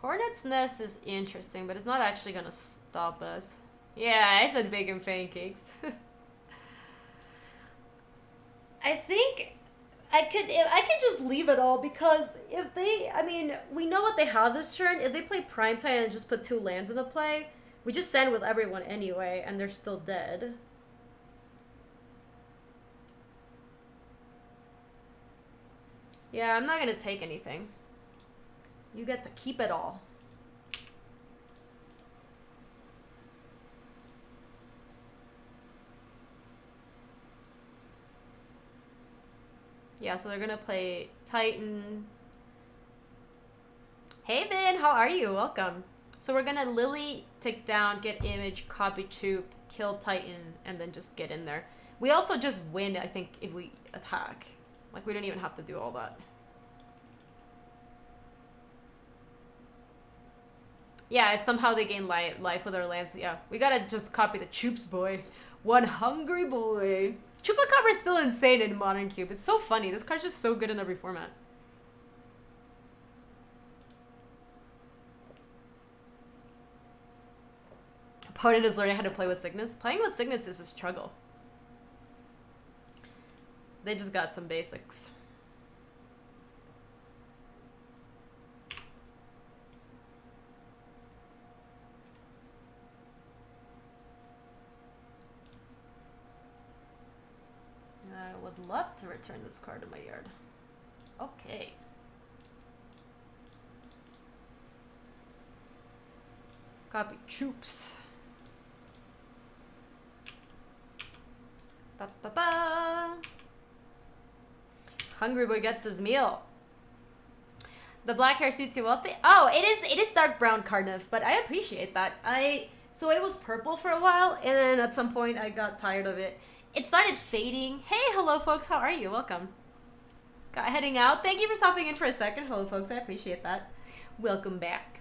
Hornet's Nest is interesting, but it's not actually gonna stop us. Yeah, I said bacon pancakes. I think I could just leave it all because if they, I mean, we know what they have this turn. If they play Primetime and just put 2 lands into play, we just send with everyone anyway, and they're still dead. Yeah, I'm not gonna take anything. You get to keep it all. Yeah, so they're gonna play Titan. Hey Vin, how are you? Welcome. So we're gonna Lily take down, get Image, copy Troop, kill Titan, and then just get in there. We also just win, I think, if we attack. Like, we don't even have to do all that. Yeah, if somehow they gain life with our lands, yeah. We gotta just copy the Troops boy. One hungry boy. Chupacabra is still insane in Modern Cube. It's so funny. This card's just so good in every format. Opponent is learning how to play with Cygnus. Playing with Cygnus is a struggle. They just got some basics. would love to return this card to my yard. Okay. Copy troops. Ba ba ba. Hungry boy gets his meal. The black hair suits you well. Oh, it is dark brown Cardiff, but I appreciate that. So it was purple for a while, and then at some point I got tired of it. It started fading. Hey, hello folks, how are you? Welcome. Got heading out. Thank you for stopping in for a second. Hello folks, I appreciate that. Welcome back.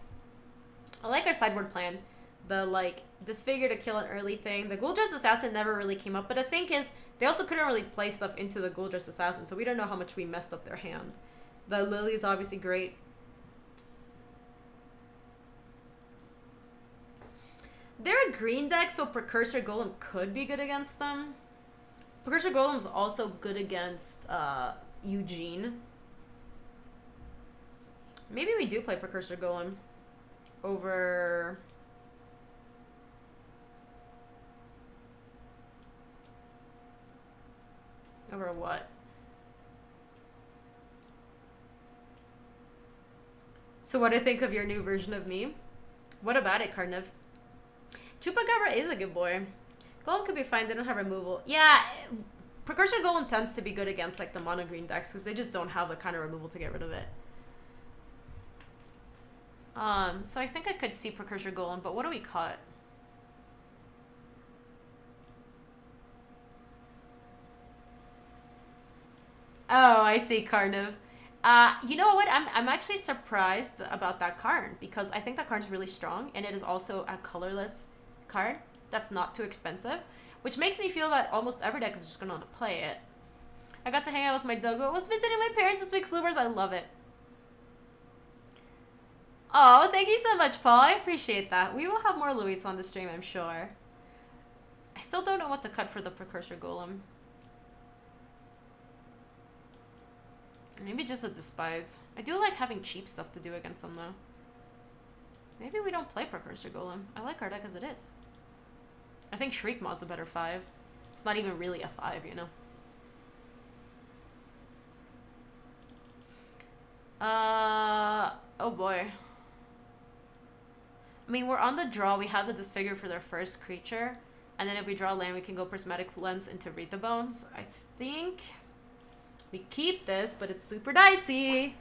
I like our sideboard plan. The like disfigure to kill an early thing. The Ghoul Dressed Assassin never really came up, but the thing is, they also couldn't really play stuff into the Ghoul Dressed Assassin, so we don't know how much we messed up their hand. The Lily is obviously great. They're a green deck, so Precursor Golem could be good against them. Precursor Golem is also good against Eugene. Maybe we do play Precursor Golem over... Over what? So what do I think of your new version of me? What about it, Carniv? Chupacabra is a good boy. Golem could be fine. They don't have removal. Yeah, Precursor Golem tends to be good against like the mono green decks because they just don't have the kind of removal to get rid of it. So I think I could see Precursor Golem, but what do we cut? Oh, I see, Carniv. You know what? I'm actually surprised about that card because I think that card is really strong and it is also a colorless card that's not too expensive, which makes me feel that almost every deck is just going to want to play it. I got to hang out with my doggo. I was visiting my parents this week, Sloobers. I love it. Oh, thank you so much, Paul. I appreciate that. We will have more Luis on the stream, I'm sure. I still don't know what to cut for the Precursor Golem. Maybe just a Despise. I do like having cheap stuff to do against them, though. Maybe we don't play Precursor Golem. I like our deck as it is. I think Shriekmaw's a better 5. It's not even really a 5, you know? Oh boy. I mean, we're on the draw. We have the Disfigure for their first creature. And then if we draw land, we can go Prismatic Lens into Read the Bones. I think... we keep this, but it's super dicey.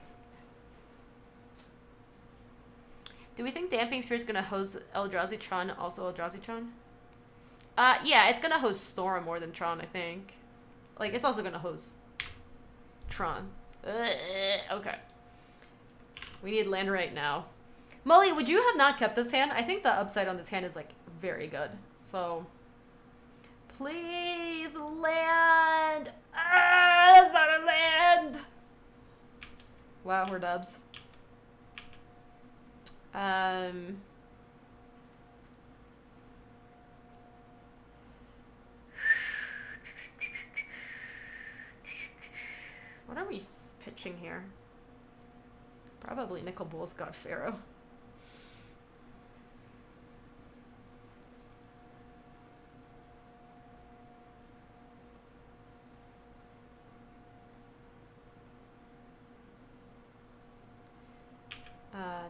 Do we think Damping Sphere is going to host Eldrazi Tron, also Eldrazi Tron? Yeah, it's going to host Storm more than Tron, I think. Like, it's also going to host Tron. Okay. We need land right now. Molly, would you have not kept this hand? I think the upside on this hand is, like, very good. So, please, land! Ah, that's not a land! Wow, we're dubs. What are we pitching here? Probably Nicol Bool's God Pharaoh.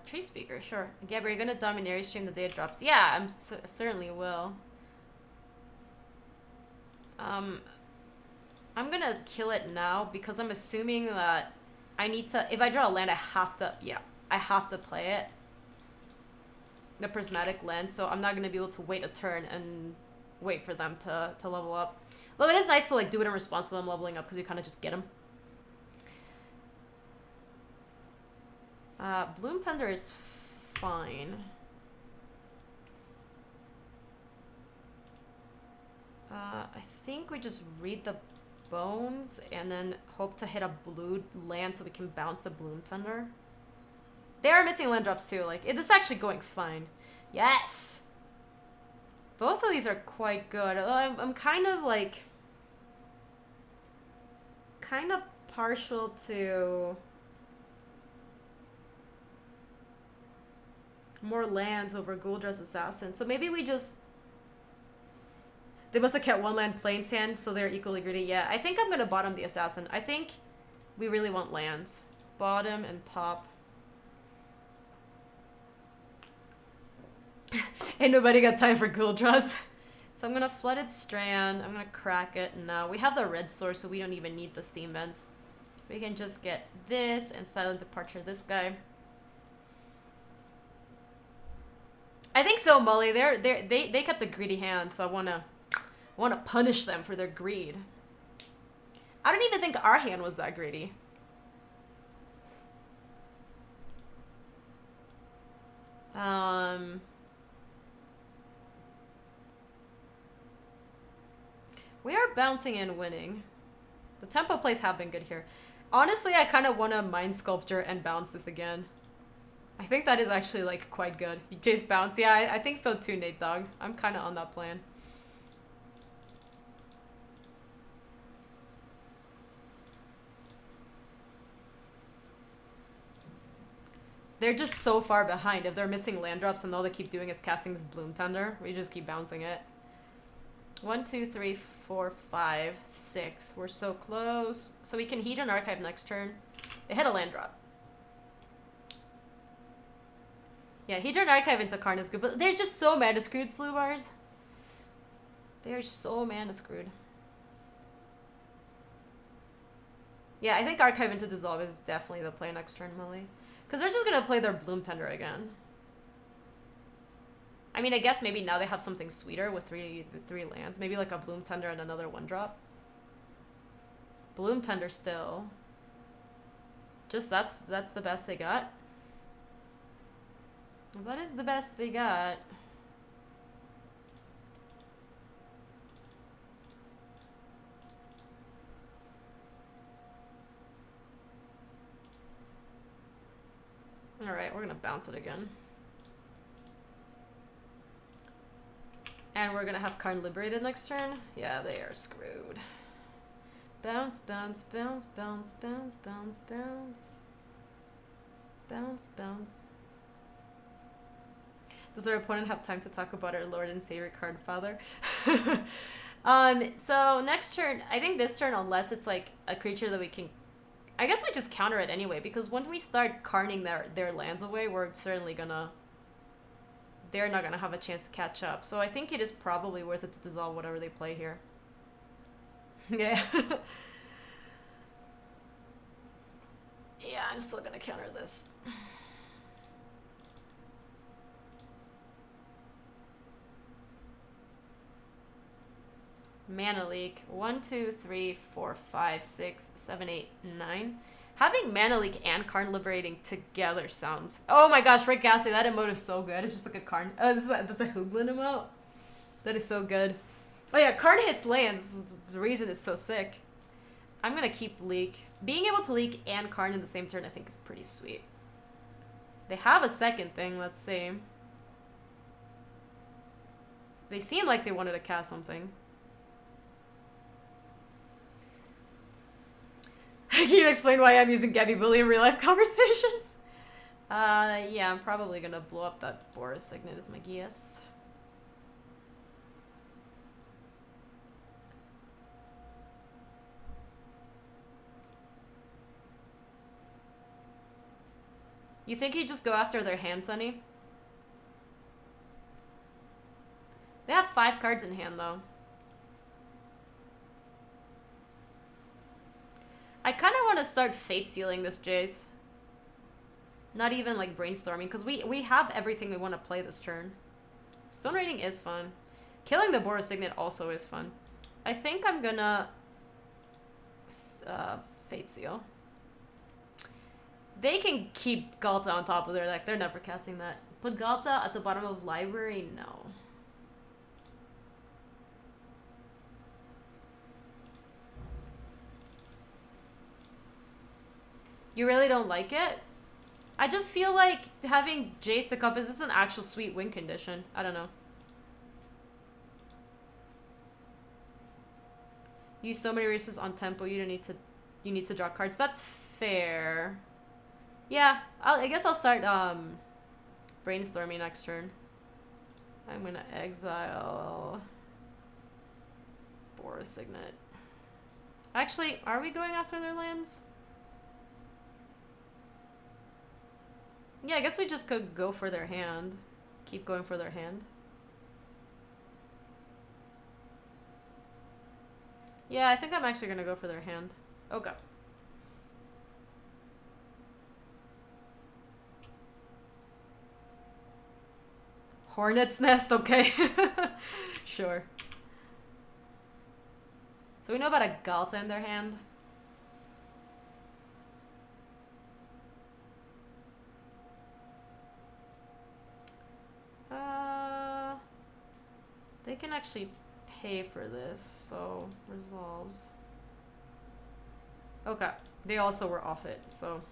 Tree Speaker, sure. Gaby, are you gonna Dominaria stream the day it drops? Yeah, I'm certainly will. I'm gonna kill it now because I'm assuming that I need to, if I draw a land, I have to play it. The Prismatic Lens, so I'm not gonna be able to wait a turn and wait for them to level up. Well, it is nice to like do it in response to them leveling up because you kind of just get them. Bloom Tender is fine. I think we just read the bones and then hope to hit a blue land so we can bounce the Bloom Tender. They are missing land drops too. Like, it is actually going fine. Yes! Both of these are quite good. Although I'm kind of like... kind of partial to... more lands over Ghoul Dressed Assassin. So maybe we just... They must have kept one land Plains hand, so they're equally greedy. Yeah, I think I'm gonna bottom the assassin. I think we really want lands. Bottom and top. Ain't nobody got time for ghoul draws. So I'm gonna Flooded Strand. I'm gonna crack it. No, we have the red source, so we don't even need the steam vents. We can just get this and Silent Departure this guy. I think so, Molly. They kept a greedy hand, so I wanna punish them for their greed. I don't even think our hand was that greedy. We are bouncing and winning. The tempo plays have been good here. Honestly, I kind of want to Mind Sculpture and bounce this again. I think that is actually, like, quite good. You just bounce. Yeah, I think so too, Nate Dog. I'm kind of on that plan. They're just so far behind. If they're missing land drops and all they keep doing is casting this Bloom Tender, we just keep bouncing it. 1, 2, 3, 4, 5, 6. We're so close. So we can Hedron Archive next turn. They hit a land drop. Yeah, Hedron Archive into Karn is good, but they're just so mana screwed, Slew Bars. They're so mana screwed. Yeah, I think Archive into Dissolve is definitely the play next turn, Molly. Because they're just going to play their Bloom Tender again. I mean, I guess maybe now they have something sweeter with three lands. Maybe like a Bloom Tender and another 1-drop. Bloom Tender still. Just that's the best they got. That is the best they got. Alright, we're gonna bounce it again. And we're gonna have Karn Liberated next turn. Yeah, they are screwed. Bounce, bounce, bounce, bounce, bounce, bounce, bounce. Bounce, bounce. Does our opponent have time to talk about our Lord and Savior Card Father? So next turn, I think this turn, unless it's like a creature that we can... I guess we just counter it anyway, because when we start carning their lands away, we're certainly gonna... They're not gonna have a chance to catch up. So I think it is probably worth it to dissolve whatever they play here. Yeah. Yeah, I'm still gonna counter this. Mana Leak. 1, 2, 3, 4, 5, 6, 7, 8, 9. Having Mana Leak and Karn Liberating together sounds... Oh my gosh, Rick Gasly, that emote is so good. It's just like a Karn... Oh, that's a Hooglin emote? That is so good. Oh yeah, Karn hits lands. The reason it's so sick. I'm gonna keep Leak. Being able to Leak and Karn in the same turn I think is pretty sweet. They have a second thing, let's see. They seem like they wanted to cast something. Can you explain why I'm using Gaby Bully in real life conversations? Yeah, I'm probably gonna blow up that Boris Signet as my guess. You think he'd just go after their hand, Sonny? They have 5 cards in hand, though. I kind of want to start Fate Sealing this Jace. Not even, like, brainstorming, because we have everything we want to play this turn. Stone Raiding is fun. Killing the Boris Signet also is fun. I think I'm gonna... Fate Seal. They can keep Galta on top of their deck. They're never casting that. Put Galta at the bottom of library? No. You really don't like it? I just feel like having Jace the Compass is an actual sweet win condition. I don't know. Use so many races on tempo, you need to draw cards. That's fair. Yeah, I guess I'll start brainstorming next turn. I'm gonna exile for a signet. Actually, are we going after their lands? Yeah, I guess we just could go for their hand. Keep going for their hand. Yeah, I think I'm actually gonna go for their hand. Okay. Hornet's nest, okay. Sure. So we know about a Galta in their hand. They can actually pay for this, so resolves. Okay, they also were off it, so.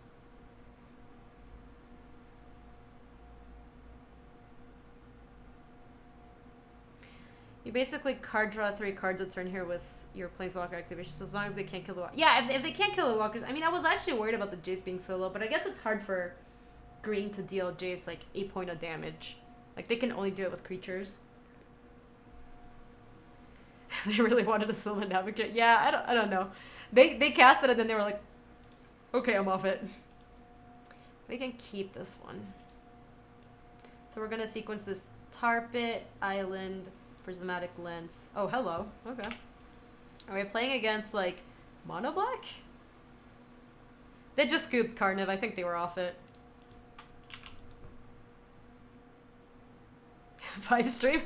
You basically card draw 3 cards a turn here with your Planeswalker activation, so as long as they can't kill the walkers. Yeah, if they can't kill the walkers, I mean, I was actually worried about the Jace being so low, but I guess it's hard for green to deal Jace like 8 point of damage. Like, they can only do it with creatures. They really wanted a Sylvan Advocate. Yeah, I don't know. They cast it and then they were like, okay, I'm off it. We can keep this one. So we're gonna sequence this Tarpit, Island, Prismatic Lens. Oh, hello. Okay. Are we playing against, like, Mono Black? They just scooped Carniv. I think they were off it. 5 stream?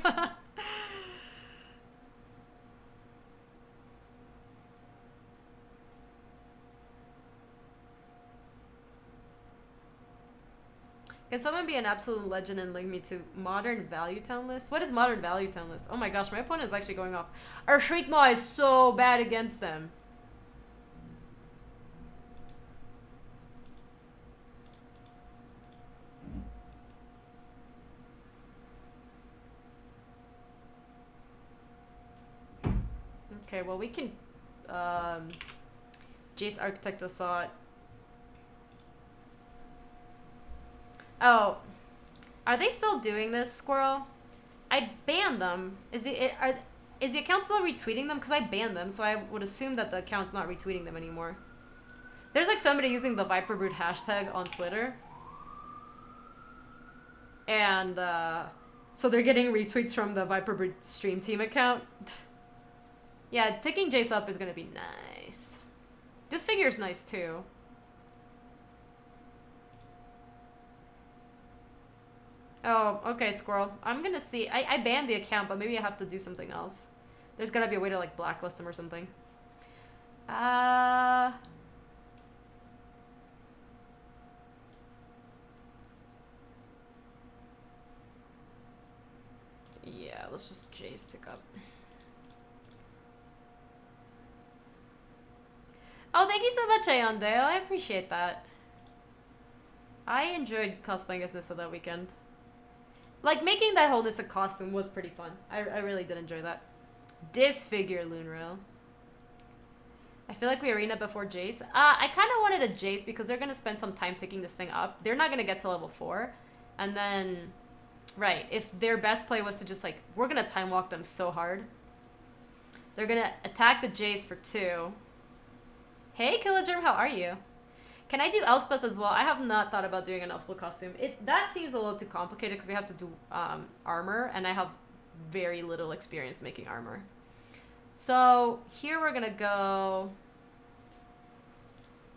Can someone be an absolute legend and link me to Modern Value Town list? What is Modern Value Town list? Oh my gosh, my opponent is actually going off. Our Shriekmaw is so bad against them. Okay, well we can Jace Architect of Thought. Oh, are they still doing this, Squirrel? I banned them. Is the account still retweeting them? Because I banned them, so I would assume that the account's not retweeting them anymore. There's like somebody using the Viper Brood hashtag on Twitter. And so they're getting retweets from the Viper Brood stream team account. Yeah, taking Jace up is gonna be nice. This figure's nice too. Oh, okay, Squirrel. I'm gonna see. I banned the account, but maybe I have to do something else. There's gotta be a way to, like, blacklist him or something. Yeah, let's just Jace tick up. Oh, thank you so much, Ayondale. I appreciate that. I enjoyed cosplaying as Nissa that weekend. Like, making that whole Nissa costume was pretty fun. I really did enjoy that. Disfigure Lunrail. I feel like we arena before Jace. I kind of wanted a Jace because they're going to spend some time ticking this thing up. They're not going to get to level 4. And then, right, if their best play was to just, like, we're going to time walk them so hard. They're going to attack the Jace for 2. Hey, Killagerm, how are you? Can I do Elspeth as well? I have not thought about doing an Elspeth costume. That seems a little too complicated because we have to do armor, and I have very little experience making armor. So here we're gonna go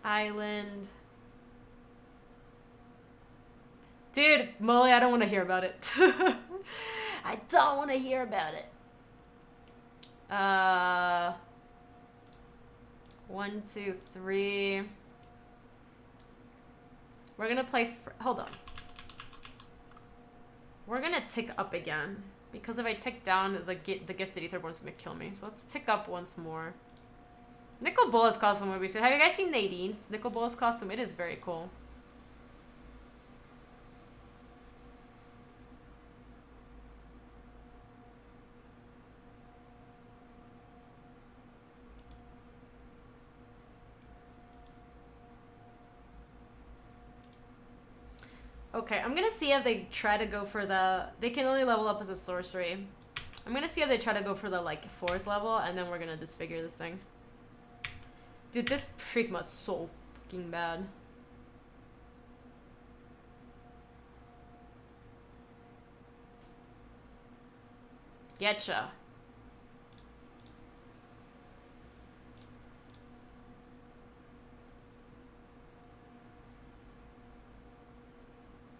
Island. Dude, Molly, I don't want to hear about it. I don't want to hear about it. 1, 2, 3. We're gonna play. Hold on. We're gonna tick up again because if I tick down, the Gifted Etherborn's gonna kill me. So let's tick up once more. Nicol Bolas costume would be sweet. Have you guys seen Nadine's Nicol Bolas costume? It is very cool. Okay, I'm gonna see if they try to go for the... They can only level up as a sorcery. I'm I'm gonna see if they try to go for the, like, 4th level, and then we're gonna disfigure this thing. Dude, this Prigma's so fucking bad. Getcha.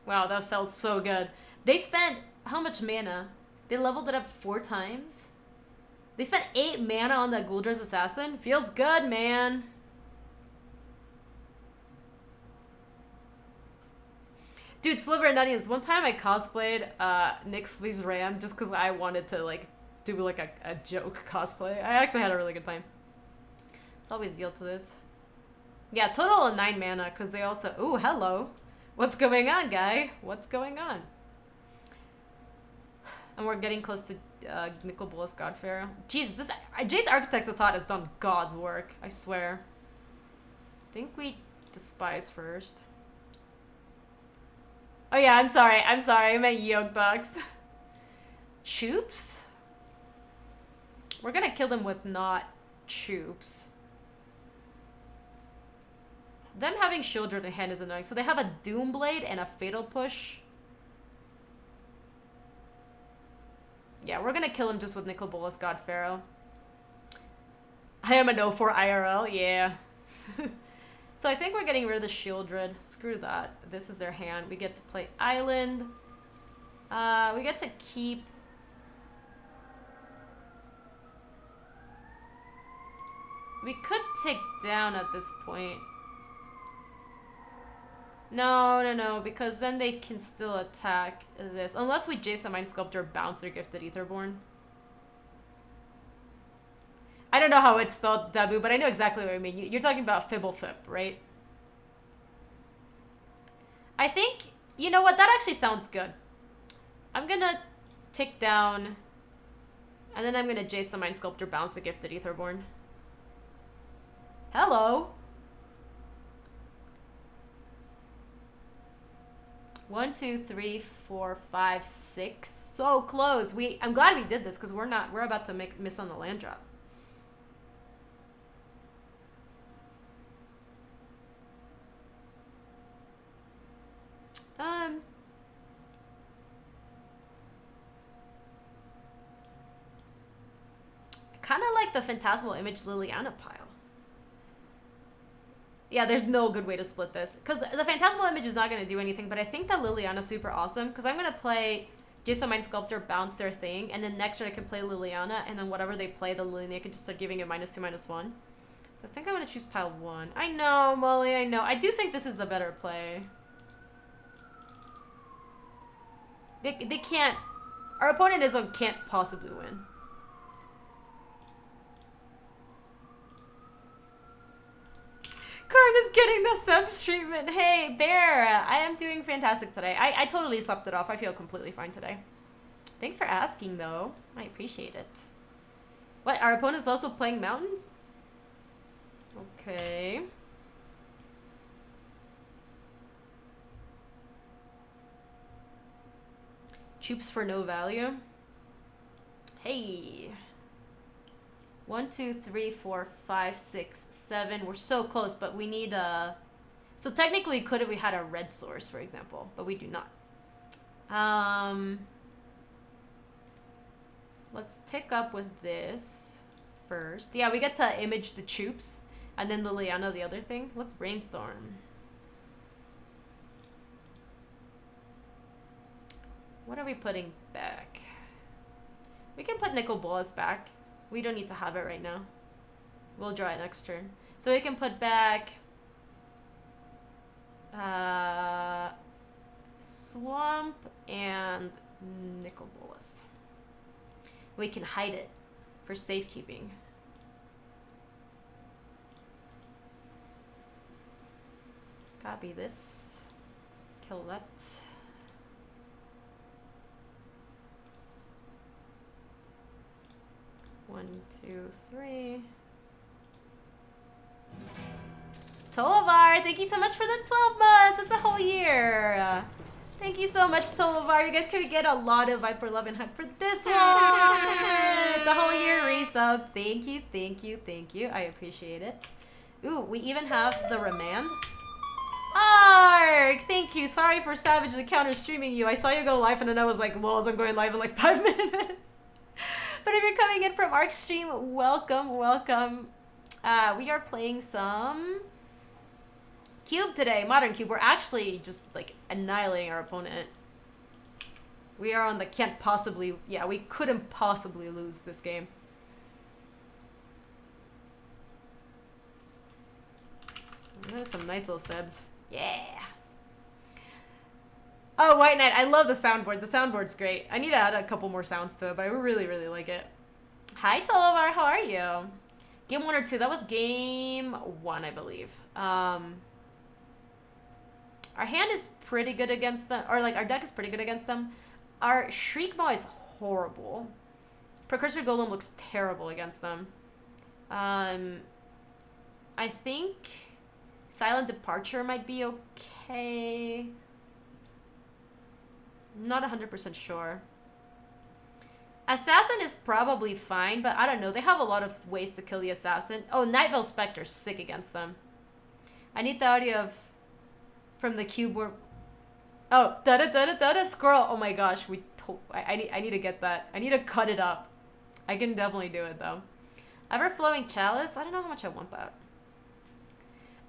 Wow, that felt so good. They spent how much mana? They leveled it up 4 times? They spent 8 mana on that Gul'dar's Assassin? Feels good, man. Dude, Sliver and Onions. One time I cosplayed Nyx's Ram just because I wanted to, like, do, like, a joke cosplay. I actually had a really good time. Let's always yield to this. Yeah, total of 9 mana because they also... Ooh, hello. What's going on, guy? What's going on? And we're getting close to Nicol Bolas Godpharaoh. Jesus, this Jace Architect of Thought has done God's work. I swear. I think we despise first. Oh yeah, I'm sorry. I meant Yoke Bucks. Choops? We're gonna kill them with not Choops. Them having Shieldred in hand is annoying. So they have a Doomblade and a Fatal Push. Yeah, we're gonna kill him just with Nicol Bolas Godpharaoh. I am a no for IRL, yeah. So I think we're getting rid of the Shieldred. Screw that. This is their hand. We get to play Island. We get to keep... We could take down at this point. No, because then they can still attack this. Unless we Jason Mind Sculptor bounce their Gifted Aetherborn. I don't know how it's spelled, Dabu, but I know exactly what I mean. You're talking about Fibblefip, right? I think, you know what, that actually sounds good. I'm gonna take down, and then I'm gonna Jason Mind Sculptor bounce the Gifted Aetherborn. Hello! 1, 2, 3, 4, 5, 6. So close. I'm glad we did this because we're about to miss on the land drop. I kind of like the Phantasmal Image Liliana pile. Yeah, there's no good way to split this. Because the Phantasmal Image is not going to do anything, but I think that Liliana's super awesome. Because I'm going to play Jason Mind Sculptor, bounce their thing, and then next turn I can play Liliana, and then whatever they play, the Liliana, I can just start giving it -2, -1. So I think I'm going to choose pile 1. I know, Molly, I know. I do think this is the better play. They can't... Our opponent can't possibly win. Karn is getting the subs treatment. Hey, Bear, I am doing fantastic today. I totally slept it off. I feel completely fine today. Thanks for asking, though. I appreciate it. What, our opponent's also playing Mountains? Okay. Choops for no value. Hey. 1, 2, 3, 4, 5, 6, 7. We're so close, but we need a... So technically, could have we had a red source, for example, but we do not. Let's tick up with this first. Yeah, we get to image the Choops, and then Liliana, the other thing. Let's brainstorm. What are we putting back? We can put Nicol Bolas back. We don't need to have it right now. We'll draw it next turn. So we can put back Swamp and Nicol Bolas. We can hide it for safekeeping. Copy this. Kill that. One, 2, 3. Tolavar, thank you so much for the 12 months. It's a whole year. Thank you so much, Tolovar. You guys can get a lot of Viper Love and Hype for this one. It's a whole year resub. Thank you, thank you, thank you. I appreciate it. Ooh, we even have the Remand. Ark! Thank you. Sorry for savagely counter streaming you. I saw you go live and then I was like, lol, I'm going live in like 5 minutes. But if you're coming in from Ark stream, welcome, welcome. We are playing some Cube today, Modern Cube. We're actually just like annihilating our opponent. We are on the can't possibly, yeah, we couldn't possibly lose this game. There's some nice little sebs. Yeah. Oh, White Knight. I love the soundboard. The soundboard's great. I need to add a couple more sounds to it, but I really, really like it. Hi, Tolovar. How are you? Game 1 or 2? That was game 1, I believe. Our hand is pretty good against them, or like our deck is pretty good against them. Our Shriek Maw is horrible. Precursor Golem looks terrible against them. I think Silent Departure might be okay. Not 100% sure. Assassin is probably fine, but I don't know. They have a lot of ways to kill the Assassin. Oh, Night Veil Spectre's sick against them. I need the audio of from the cube where... Oh, da-da-da-da-da-da, squirrel. Oh my gosh, I need to get that. I need to cut it up. I can definitely do it, though. Ever-Flowing Chalice? I don't know how much I want that.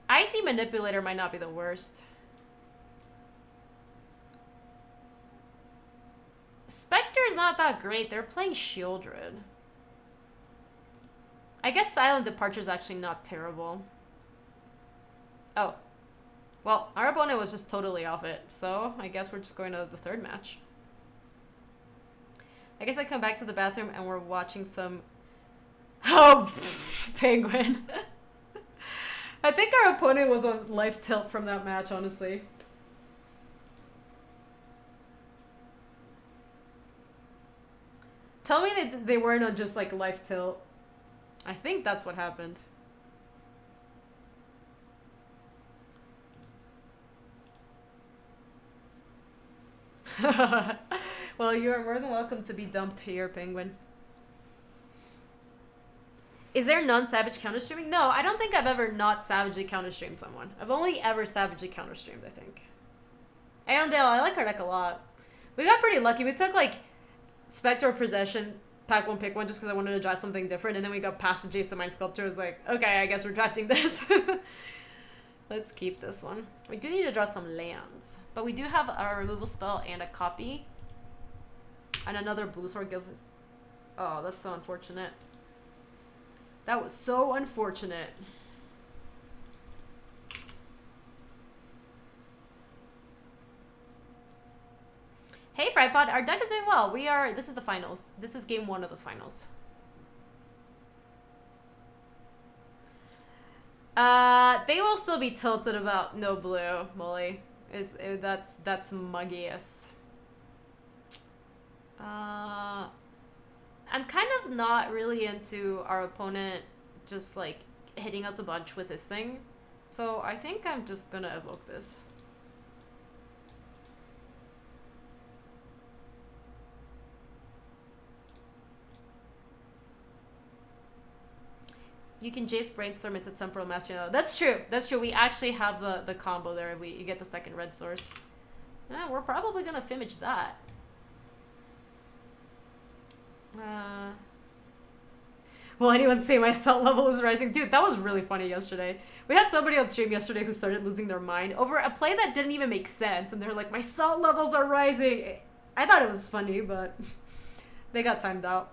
Icy Manipulator might not be the worst. Spectre is not that great. They're playing Shieldred. I guess Silent Departure is actually not terrible. Oh. Well, our opponent was just totally off it, so I guess we're just going to the third match. I guess I come back to the bathroom and we're watching some... Oh, Penguin. I think our opponent was on life tilt from that match, honestly. Tell me they weren't on just like life tilt. I think that's what happened. Well, you are more than welcome to be dumped here, Penguin. Is there non-savage counter-streaming? No, I don't think I've ever not savagely counter-streamed someone. I've only ever savagely counter-streamed, I think. Aondale, I like our deck a lot. We got pretty lucky. We took, like, Spectre or Possession, pack one, pick one, just because I wanted to draw something different, and then we got past the Jason Mind Sculptor. I was like, okay, I guess we're drafting this. Let's keep this one. We do need to draw some lands, but we do have a removal spell and a copy. And another blue sword gives us... Oh, that's so unfortunate. That was so unfortunate. Hey, Frightbot, our deck is doing well. This is the finals. This is game 1 of the finals. They will still be tilted about no blue, Molly. That's muggiest. I'm kind of not really into our opponent just like hitting us a bunch with this thing. So I think I'm just gonna evoke this. You can Jace Brainstorm into Temporal Mastery. No, that's true. That's true. We actually have the combo there if you get the second red source. Yeah, we're probably gonna Fimage that. Will anyone say my salt level is rising? Dude, that was really funny yesterday. We had somebody on stream yesterday who started losing their mind over a play that didn't even make sense. And they're like, my salt levels are rising. I thought it was funny, but they got timed out.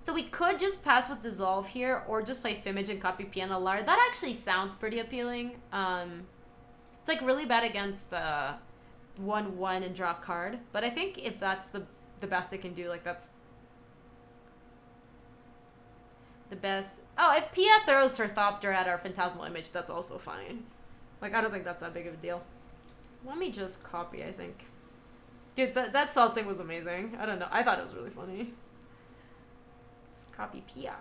So we could just pass with Dissolve here or just play Fimage and copy Piano Lar. That actually sounds pretty appealing. It's like really bad against the 1/1 and draw a card. But I think if that's the best they can do, like that's the best. Oh, if Pia throws her Thopter at our Phantasmal Image, that's also fine. Like, I don't think that's that big of a deal. Let me just copy, I think. Dude, that salt thing was amazing. I don't know. I thought it was really funny. Let's copy Pia.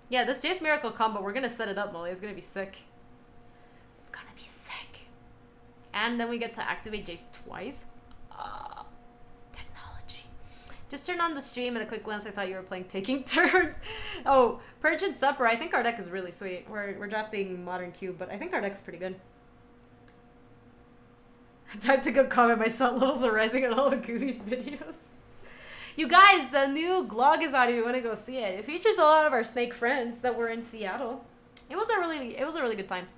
Yeah, this Jace Miracle combo, we're gonna set it up, Molly. It's gonna be sick. It's gonna be sick. And then we get to activate Jace twice. Technology. Just turn on the stream at a quick glance. I thought you were playing Taking Turns. Oh, Purge and Supper. I think our deck is really sweet. We're drafting Modern Cube, but I think our deck's pretty good. Time to go comment my salt levels are rising on all of Gooby's videos. You guys, the new Glog is out if you want to go see it. It features a lot of our snake friends that were in Seattle. It was a really good time.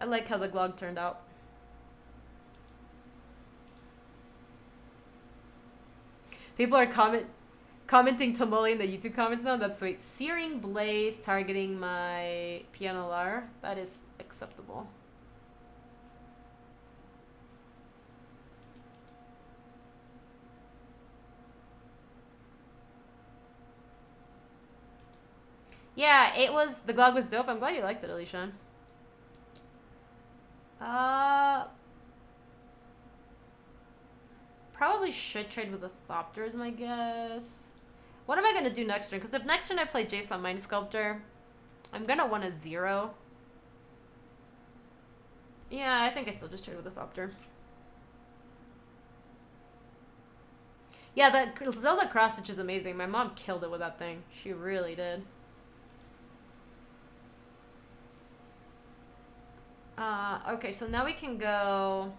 I like how the Glog turned out. People are commenting Tamoli in the YouTube comments now. That's sweet. Searing Blaze targeting my PNLR. That is acceptable. Yeah, the Glog was dope. I'm glad you liked it, Alicia. Probably should trade with the Thopter is my guess. What am I going to do next turn? Because if next turn I play Jace on Mind Sculptor, I'm going to want a 0. Yeah, I think I still just trade with the Thopter. Yeah, that Zelda cross stitch is amazing. My mom killed it with that thing. She really did. Okay, so now we can go...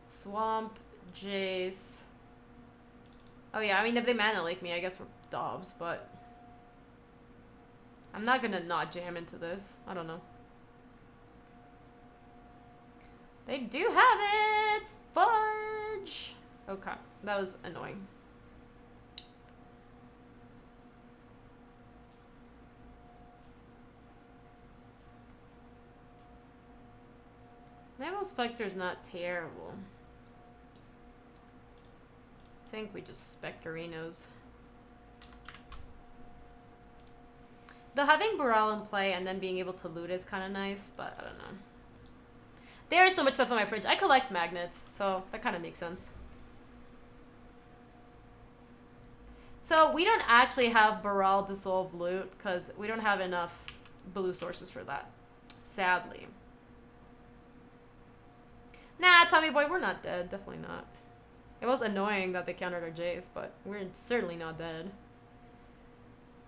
Swamp, Jace. Oh yeah, I mean, if they Mana Lake me, I guess we're Dobbs, but... I'm not gonna not jam into this. I don't know. They do have it! Fudge! Okay, that was annoying. Naval Spectre's not terrible. I think we just Spectorinos. Though having Baral in play and then being able to loot is kind of nice, but I don't know. There is so much stuff in my fridge. I collect magnets, so that kind of makes sense. So we don't actually have Baral Dissolve loot because we don't have enough blue sources for that, sadly. Nah, Tommy boy, we're not dead. Definitely not. It was annoying that they countered our Jace, but we're certainly not dead.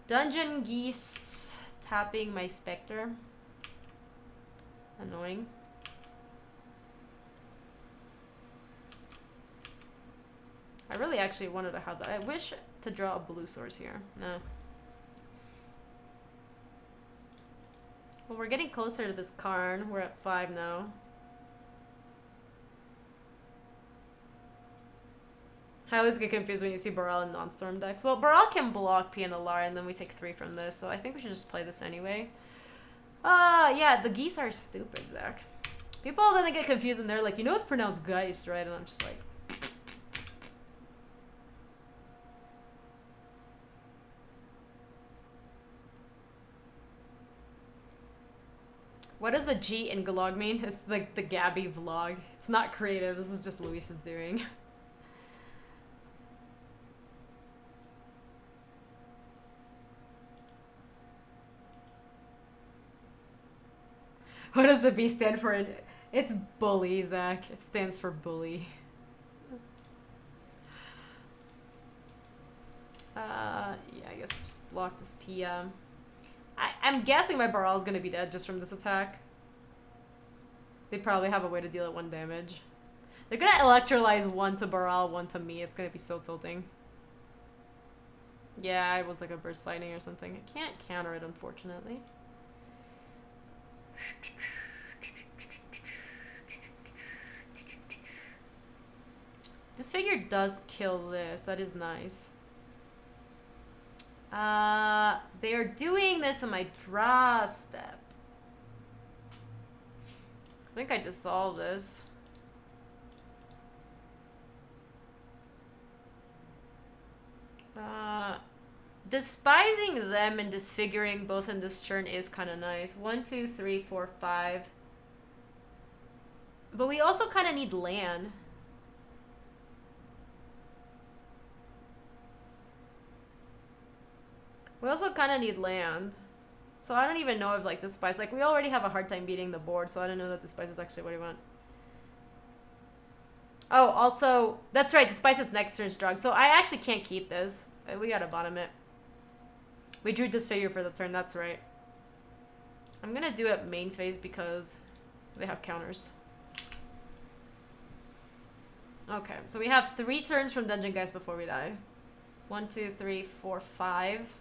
Dungeon Geests tapping my Spectre. Annoying. I really actually wanted to have that. I wish to draw a blue source here. No. Well, we're getting closer to this Karn. We're at 5 now. I always get confused when you see Baral in non-storm decks. Well, Baral can block PNLR, and then we take 3 from this, so I think we should just play this anyway. Yeah, the geese are stupid, Zach. People then get confused, and they're like, you know it's pronounced Geist, right? And I'm just like... What does the G in Galog mean? It's like the Gaby vlog. It's not creative. This is just Luis's doing. What does the B stand for? It's bully, Zach. It stands for bully. Yeah, I guess we'll just block this PM. I'm guessing my Baral is going to be dead just from this attack. They probably have a way to deal it 1 damage. They're going to electrolyze 1 to Baral, 1 to me. It's going to be so tilting. Yeah, it was like a burst lightning or something. I can't counter it, unfortunately. This figure does kill this. That is nice. They are doing this on my draw step. I think I just solved this. Despising them and disfiguring both in this turn is kind of nice. 1, 2, 3, 4, 5. But we also kind of need land. We also kind of need land. So I don't even know if, like, the spice... Like, we already have a hard time beating the board, so I don't know that the spice is actually what he went. Oh, also... That's right, the spice is next turn's drug. So I actually can't keep this. We gotta bottom it. We drew disfigure for the turn, that's right. I'm gonna do it main phase because they have counters. Okay, so we have 3 turns from Dungeon Guys before we die. 1, 2, 3, 4, 5.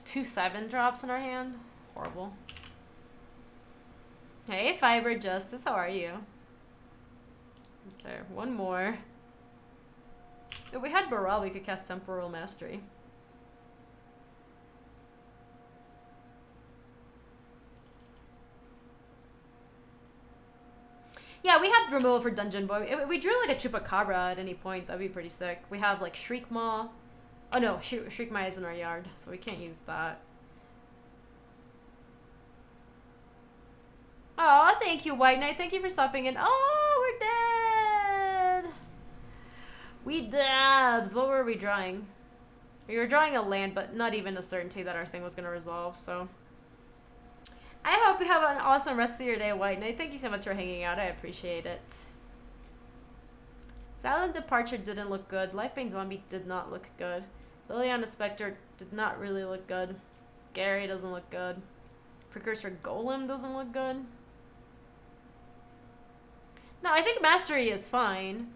2 7-drops in our hand. Horrible. Hey, Fiber Justice, how are you? Okay, 1 more. If we had Baral, we could cast Temporal Mastery. Yeah, we have removal for Dungeon Boy. If we drew like a Chupacabra at any point, that'd be pretty sick. We have like Shriek Maw. Oh no, Shriek Maw is in our yard, so we can't use that. Oh, thank you, White Knight. Thank you for stopping in. Oh, we're dead. We dabs. What were we drawing? We were drawing a land, but not even a certainty that our thing was going to resolve, so... I hope you have an awesome rest of your day, White Knight. Thank you so much for hanging out. I appreciate it. Silent Departure didn't look good. Lifebane Zombie did not look good. Liliana Spectre did not really look good. Gary doesn't look good. Precursor Golem doesn't look good. No, I think Mastery is fine.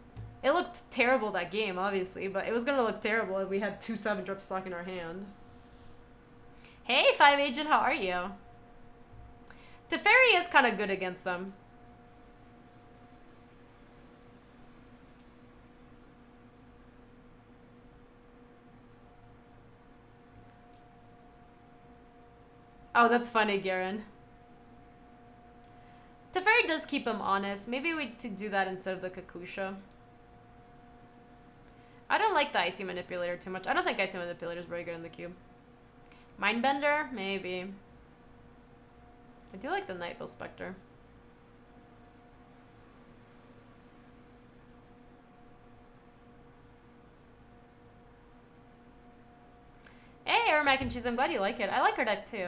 It looked terrible that game, obviously, but it was going to look terrible if we had 2 7-drops stuck in our hand. Hey, 5 Agent, how are you? Teferi is kind of good against them. Oh, that's funny, Garen. Teferi does keep him honest. Maybe we to do that instead of the Kakusha. I don't like the Icy Manipulator too much. I don't think Icy Manipulator is very good in the cube. Mindbender? Maybe. I do like the Nightbill Spectre. Hey, Air Mac and Cheese, I'm glad you like it. I like her deck too.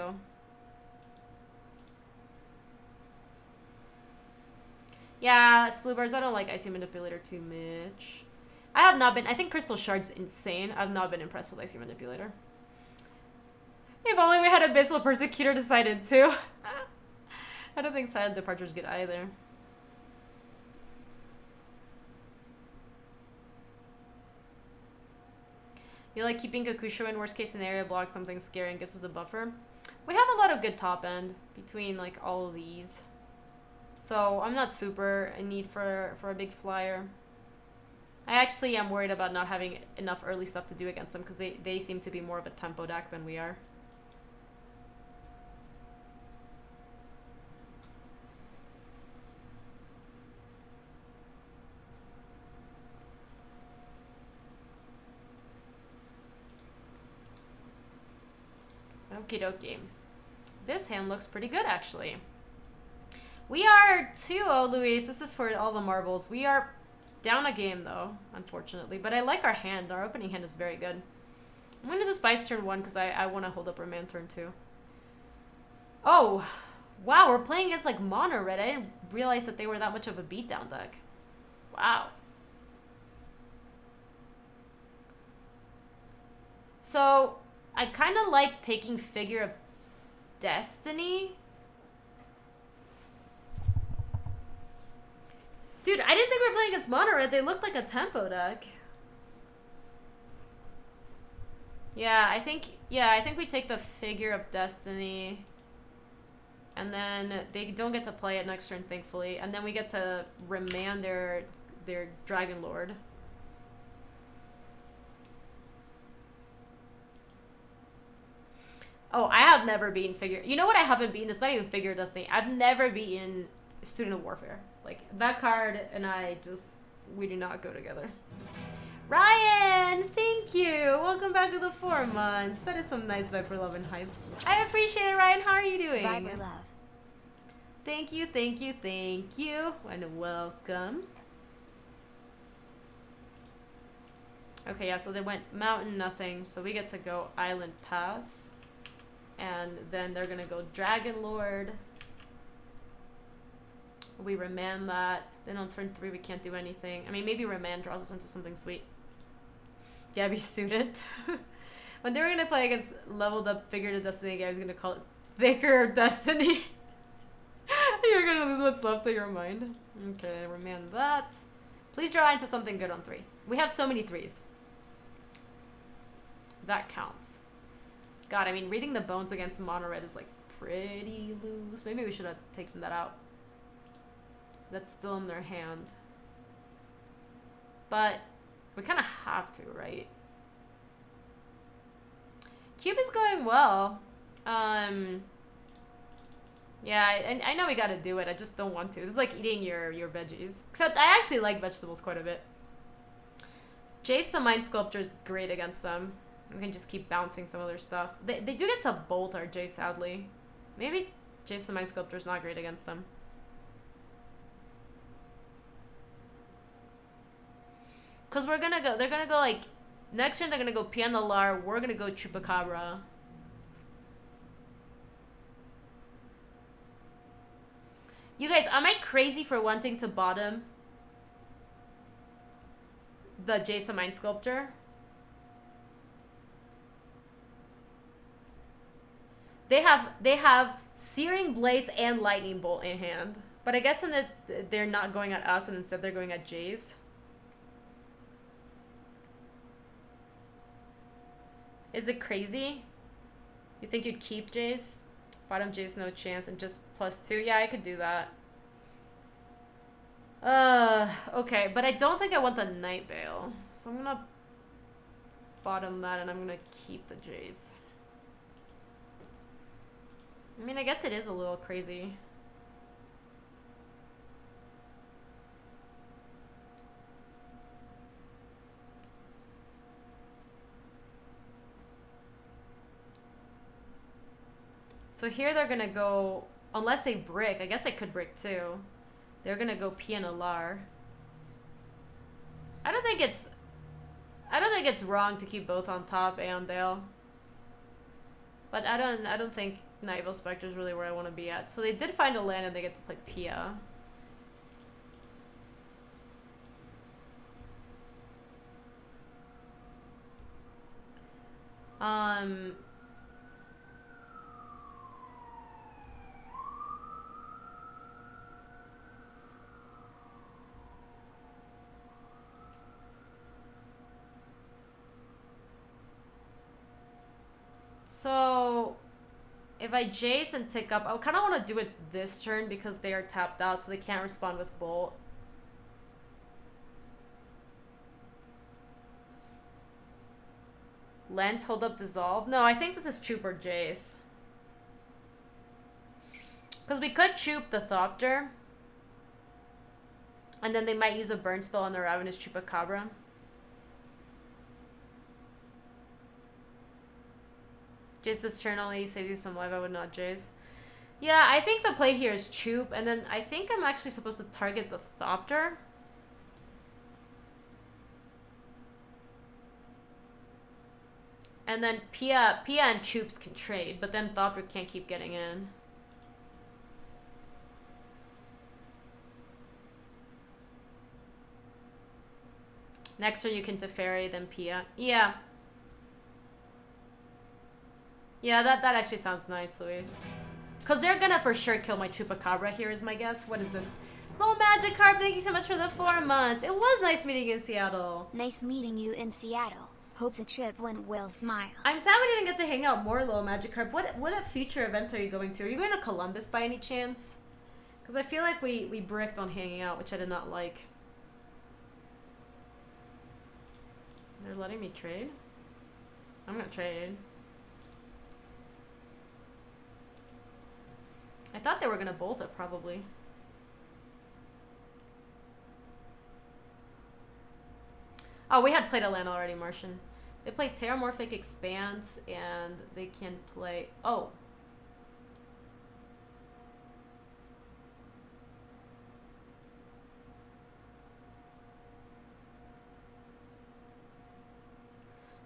Yeah, Slewbars, I don't like Icy Manipulator too much. I have not been... I think Crystal Shard's insane. I've not been impressed with Icy Manipulator. If only we had Abyssal Persecutor decided to. I don't think Silent Departure's good either. You like keeping Kakusho in worst case scenario, block something scary and gives us a buffer? We have a lot of good top end between like all of these. So I'm not super in need for a big flyer. I actually am worried about not having enough early stuff to do against them because they seem to be more of a tempo deck than we are. Okie dokie. This hand looks pretty good, actually. We are 2-0, Luis. This is for all the marbles. We are down a game, though, unfortunately. But I like our hand. Our opening hand is very good. I'm going to do Spice turn 1 because I want to hold up Remand turn 2. Oh, wow. We're playing against, like, Mono Red. I didn't realize that they were that much of a beatdown deck. Wow. So... I kind of like taking Figure of Destiny. Dude, I didn't think we were playing against Mono Red. They looked like a tempo deck. Yeah, I think we take the Figure of Destiny. And then they don't get to play it next turn, thankfully. And then we get to remand their Dragon Lord. Oh, I have never beaten Figure... You know what I haven't beaten? It's not even Figure of Destiny. I've never beaten Student of Warfare. Like, that card and I just... We do not go together. Ryan! Thank you! Welcome back to the 4 months. That is some nice Viper love and hype. I appreciate it, Ryan. How are you doing? Viper love. Thank you, thank you, thank you, and welcome. Okay, yeah, so they went mountain, nothing, so we get to go Island Pass. And then they're gonna go Dragon Lord. We remand that. Then on turn 3 we can't do anything. I mean, maybe remand draws us into something sweet. Gabby student. When they were gonna play against leveled up Figure of Destiny, Gabby's gonna call it Thicker of Destiny. You're gonna lose what's left of your mind. Okay, remand that. Please draw into something good on 3. We have so many 3s. That counts. God, I mean, reading the bones against mono red is like pretty loose. Maybe we should have taken that out. That's still in their hand. But we kind of have to, right? Cube is going well. Yeah, I know we gotta do it. I just don't want to. This is like eating your veggies. Except I actually like vegetables quite a bit. Jace the Mind Sculptor is great against them. We can just keep bouncing some other stuff. They do get to bolt our Jace, sadly. Maybe Jace the Mind Sculptor is not great against them. Because they're gonna go like, next turn they're gonna go Pianalar, we're gonna go Chupacabra. You guys, am I crazy for wanting to bottom the Jace the Mind Sculptor? They have Searing Blaze and Lightning Bolt in hand. But I guess in that they're not going at us and instead they're going at Jace. Is it crazy? You think you'd keep Jace? Bottom Jace, no chance, and just +2? Yeah, I could do that. Okay, but I don't think I want the Night Veil. So I'm gonna bottom that and I'm gonna keep the Jace. I mean, I guess it is a little crazy. So here they're gonna go, unless they brick, I guess I could brick too. They're gonna go Pianalar. I don't think it's wrong to keep both on top, Aeondale. But I don't think Nightveil Spectre is really where I want to be at. So they did find a land and they get to play Pia. So if I Jace and tick up, I kind of want to do it this turn because they are tapped out, so they can't respond with Bolt. Lens, hold up, dissolve. No, I think this is Choop or Jace. Because we could Choop the Thopter. And then they might use a burn spell on the Ravenous Chupacabra. Jace this turn only saves you some life. I would not Jace. Yeah, I think the play here is Choop, and then I think I'm actually supposed to target the Thopter. And then Pia and Choops can trade, but then Thopter can't keep getting in. Next turn you can Teferi, then Pia. Yeah. Yeah, that actually sounds nice, Luis. Because they're gonna for sure kill my Chupacabra here is my guess. What is this? Low Magikarp, thank you so much for the 4 months. It was nice meeting you in Seattle. Nice meeting you in Seattle. Hope the trip went well, smile. I'm sad we didn't get to hang out more, Low Magikarp. What future events are you going to? Are you going to Columbus by any chance? Because I feel like we bricked on hanging out, which I did not like. They're letting me trade? I'm gonna trade. I thought they were gonna bolt it, probably. Oh, we had played a land already, Martian. They play Terramorphic Expanse, and they can play... Oh.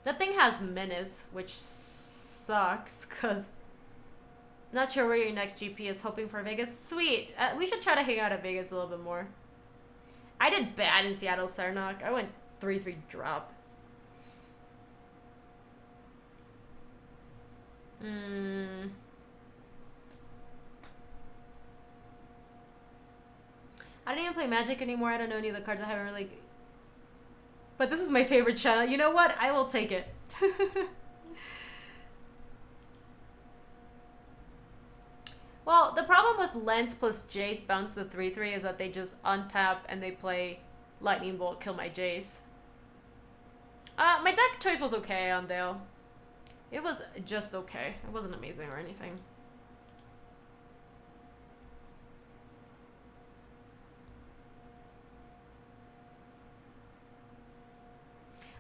That thing has menace, which sucks, because not sure where your next GP is. Hoping for Vegas. Sweet. We should try to hang out at Vegas a little bit more. I did bad in Seattle Sarnock. I went 3-3 drop. I don't even play Magic anymore. I don't know any of the cards. I haven't really... But this is my favorite channel. You know what? I will take it. Well, the problem with Lens plus Jace bounce the 3-3 is that they just untap and they play Lightning Bolt, kill my Jace. My deck choice was okay on Dale. It was just okay. It wasn't amazing or anything.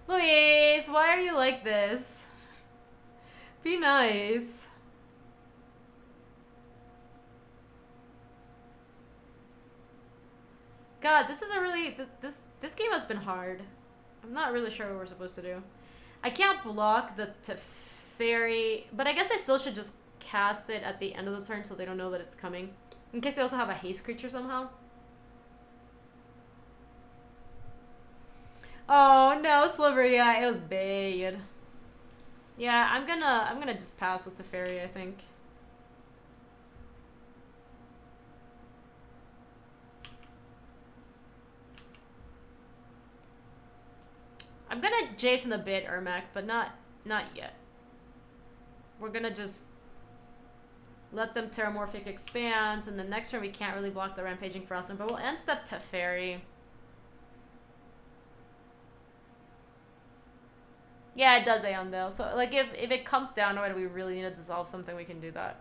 Luis, why are you like this? Be nice. God, this is a really... This game has been hard. I'm not really sure what we're supposed to do. I can't block the Teferi, but I guess I still should just cast it at the end of the turn so they don't know that it's coming. In case they also have a haste creature somehow. Oh no, Sliver, yeah, it was bad. Yeah, I'm gonna just pass with Teferi, I think. I'm gonna Jason a bit, Ermac, but not yet. We're gonna just let them Terramorphic expand, and then next turn we can't really block the Rampaging Frostman, but we'll end step Teferi. Yeah, it does Aeondale. So, like, if it comes down to it, we really need to dissolve something, we can do that.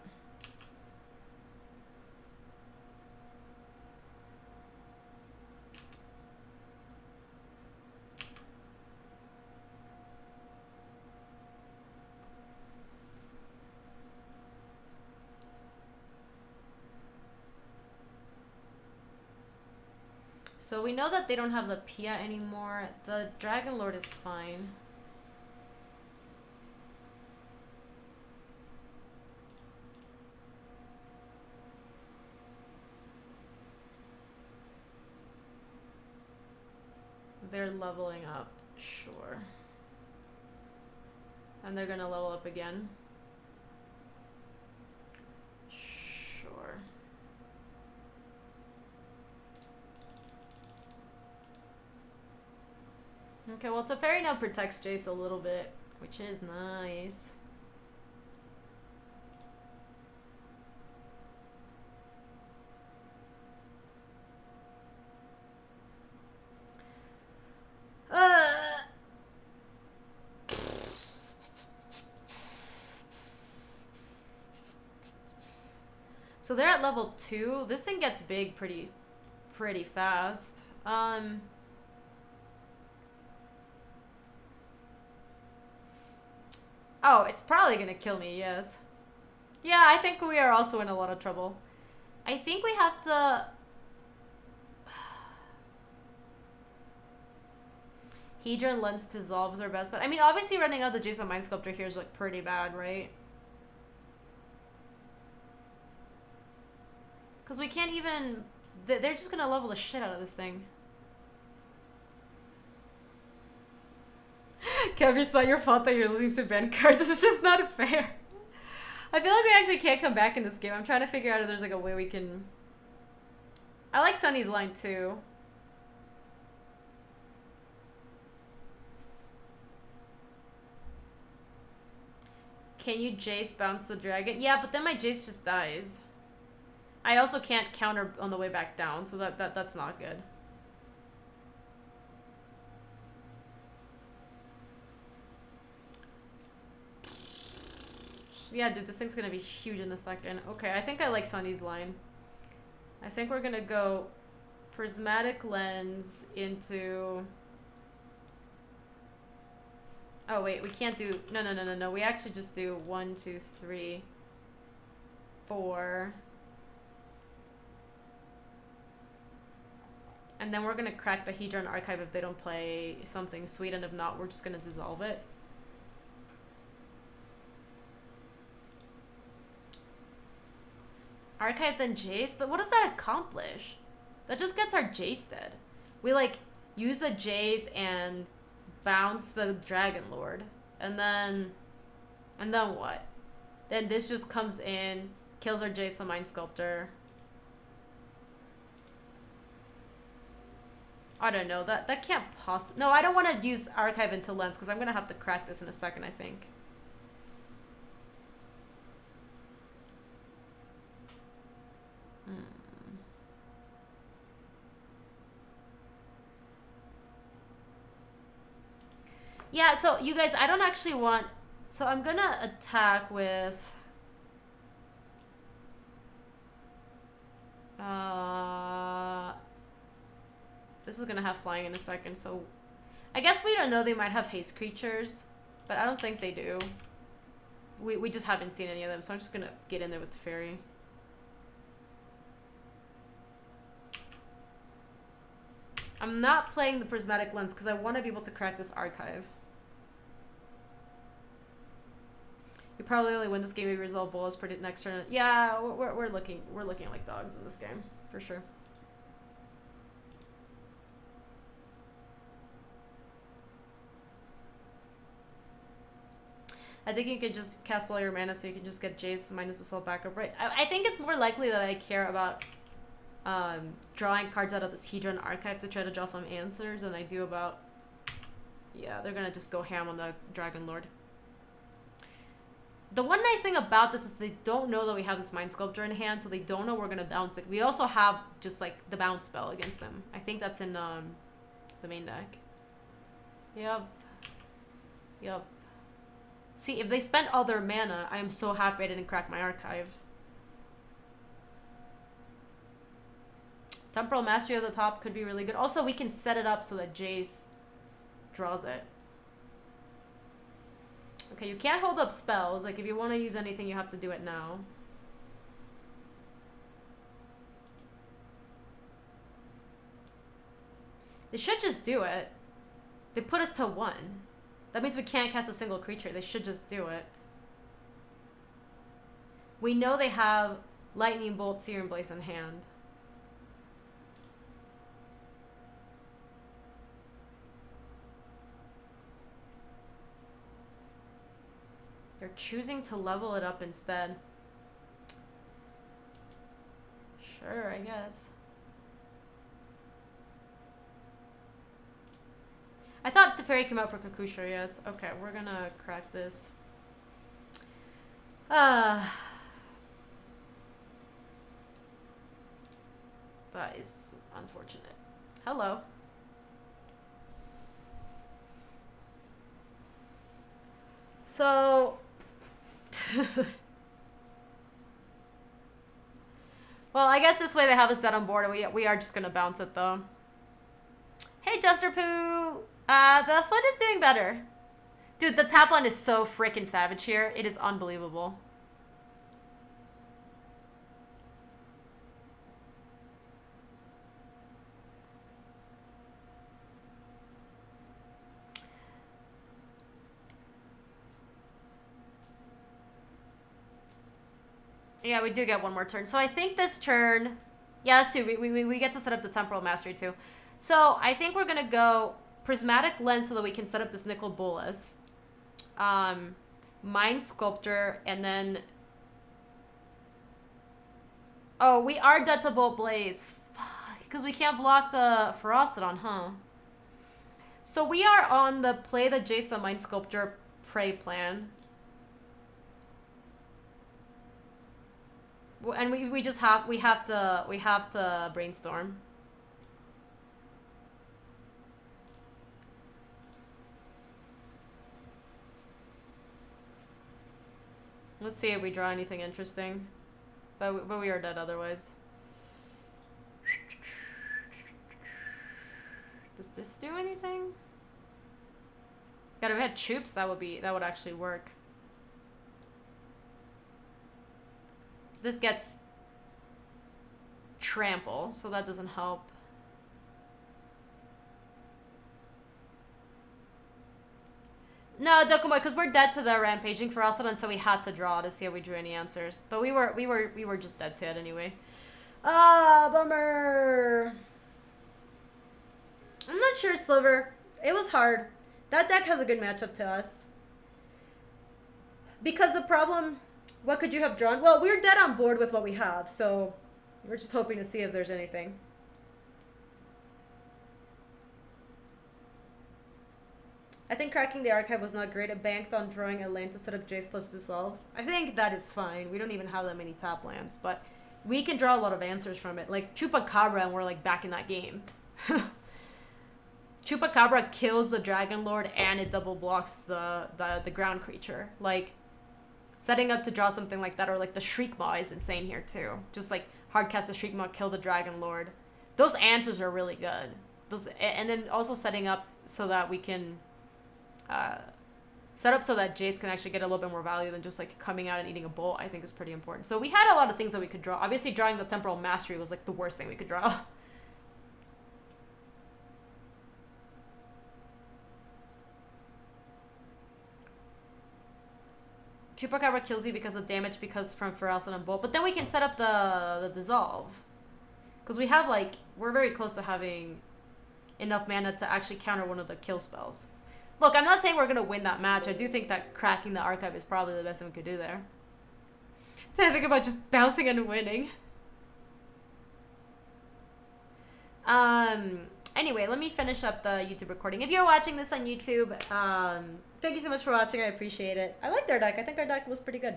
So we know that they don't have the Pia anymore. The Dragon Lord is fine. They're leveling up, sure. And they're gonna level up again. Sure. Okay, well, Teferi now protects Jace a little bit, which is nice. So they're at level 2. This thing gets big pretty fast. Oh, it's probably gonna kill me, yes. Yeah, I think we are also in a lot of trouble. I think we have to... Hedron Lens dissolves our best, but I mean, obviously running out the Jason Mind Sculptor here is like pretty bad, right? Because we can't even... They're just gonna level the shit out of this thing. Gaby, it's not your fault that you're losing to Ben cards. It's just not fair. I feel like we actually can't come back in this game. I'm trying to figure out if there's like a way we can... I like Sunny's line too. Can you Jace bounce the dragon? Yeah, but then my Jace just dies. I also can't counter on the way back down, so that's not good. Yeah, dude, this thing's gonna be huge in a second. Okay, I think I like Sunny's line. I think we're gonna go Prismatic Lens into... Oh, wait, we can't do... No. We actually just do 1, 2, 3, 4... And then we're gonna crack the Hedron Archive if they don't play something sweet, and if not, we're just gonna dissolve it. Archive then Jace? But what does that accomplish? That just gets our Jace dead. We, like, use the Jace and bounce the Dragon Lord. And then what? Then this just comes in, kills our Jace the Mind Sculptor. I don't know. That can't possibly... No, I don't want to use Archive into Lens because I'm going to have to crack this in a second, I think. Yeah, so you guys, I don't actually want... So I'm going to attack with... This is going to have flying in a second, so... I guess we don't know, they might have haste creatures, but I don't think they do. We just haven't seen any of them, so I'm just going to get in there with the fairy. I'm not playing the prismatic lens because I want to be able to crack this archive. You probably only win this game if you resolve Bolas per next turn. Yeah, we're looking like dogs in this game for sure. I think you could just cast all your mana so you can just get Jace minus the spell backup, right? I think it's more likely that I care about drawing cards out of this Hedron archive to try to draw some answers than I do about... Yeah, they're gonna just go ham on the Dragon Lord. The one nice thing about this is they don't know that we have this Mind Sculptor in hand, so they don't know we're gonna bounce it. We also have just like the bounce spell against them. I think that's in the main deck. Yep. See, if they spent all their mana, I am so happy I didn't crack my archive. Temporal Mastery at the top could be really good. Also, we can set it up so that Jace draws it. Okay, you can't hold up spells. Like, if you want to use anything, you have to do it now. They should just do it. They put us to 1. That means we can't cast a single creature. They should just do it. We know they have Lightning Bolt, Searing Blaze in hand. They're choosing to level it up instead. Sure, I guess. I thought Teferi came out for Kakusha, yes. Okay, we're gonna crack this. That is unfortunate. Hello. So... Well, I guess this way they have us dead on board, and we are just gonna bounce it, though. Hey, Jester Poo! The foot is doing better. Dude, the tap line is so freaking savage here. It is unbelievable. Yeah, we do get one more turn. So I think this turn... Yeah, Sue, we get to set up the Temporal Mastery, too. So I think we're going to go Prismatic Lens so that we can set up this Nickel Bolas. Mind Sculptor, and then... Oh, we are dead to Bolt Blaze. Fuck, because we can't block the Ferocidon, huh? So we are on the play the Jason Mind Sculptor Prey plan. And we have to brainstorm. Let's see if we draw anything interesting. But we are dead otherwise. Does this do anything? God, if we had Choops, that would actually work. This gets Trample, so that doesn't help. No, Dokumo, because we're dead to the rampaging for us, and so we had to draw to see if we drew any answers. But we were just dead to it anyway. Ah, bummer. I'm not sure, Sliver. It was hard. That deck has a good matchup to us. Because the problem, what could you have drawn? Well, we're dead on board with what we have, so we're just hoping to see if there's anything. I think cracking the archive was not great. It banked on drawing a land to set up Jace plus Dissolve. I think that is fine. We don't even have that many tap lands, but we can draw a lot of answers from it. Like Chupacabra, and we're like back in that game. Chupacabra kills the Dragon Lord and it double blocks the ground creature. Like, setting up to draw something like that, or like the Shriekmaw is insane here too. Just like hardcast the Shriekmaw, kill the Dragon Lord. Those answers are really good. And then also setting up so that we can set up so that Jace can actually get a little bit more value than just like coming out and eating a bolt, I think is pretty important. So we had a lot of things that we could draw. Obviously drawing the Temporal Mastery was like the worst thing we could draw. Chupacabra kills you because of damage because from Ferocity and Bolt. But then we can set up the Dissolve. Because we have like, we're very close to having enough mana to actually counter one of the kill spells. Look, I'm not saying we're going to win that match. I do think that cracking the archive is probably the best thing we could do there. I think about just bouncing and winning. Anyway, let me finish up the YouTube recording. If you're watching this on YouTube, thank you so much for watching. I appreciate it. I liked our deck. I think our deck was pretty good.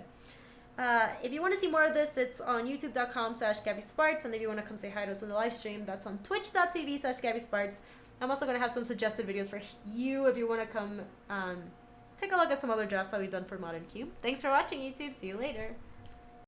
If you want to see more of this, it's on youtube.com/GabySpartz. And if you want to come say hi to us on the live stream, that's on twitch.tv/GabySpartz. I'm also going to have some suggested videos for you if you want to come take a look at some other drafts that we've done for Modern Cube. Thanks for watching, YouTube. See you later.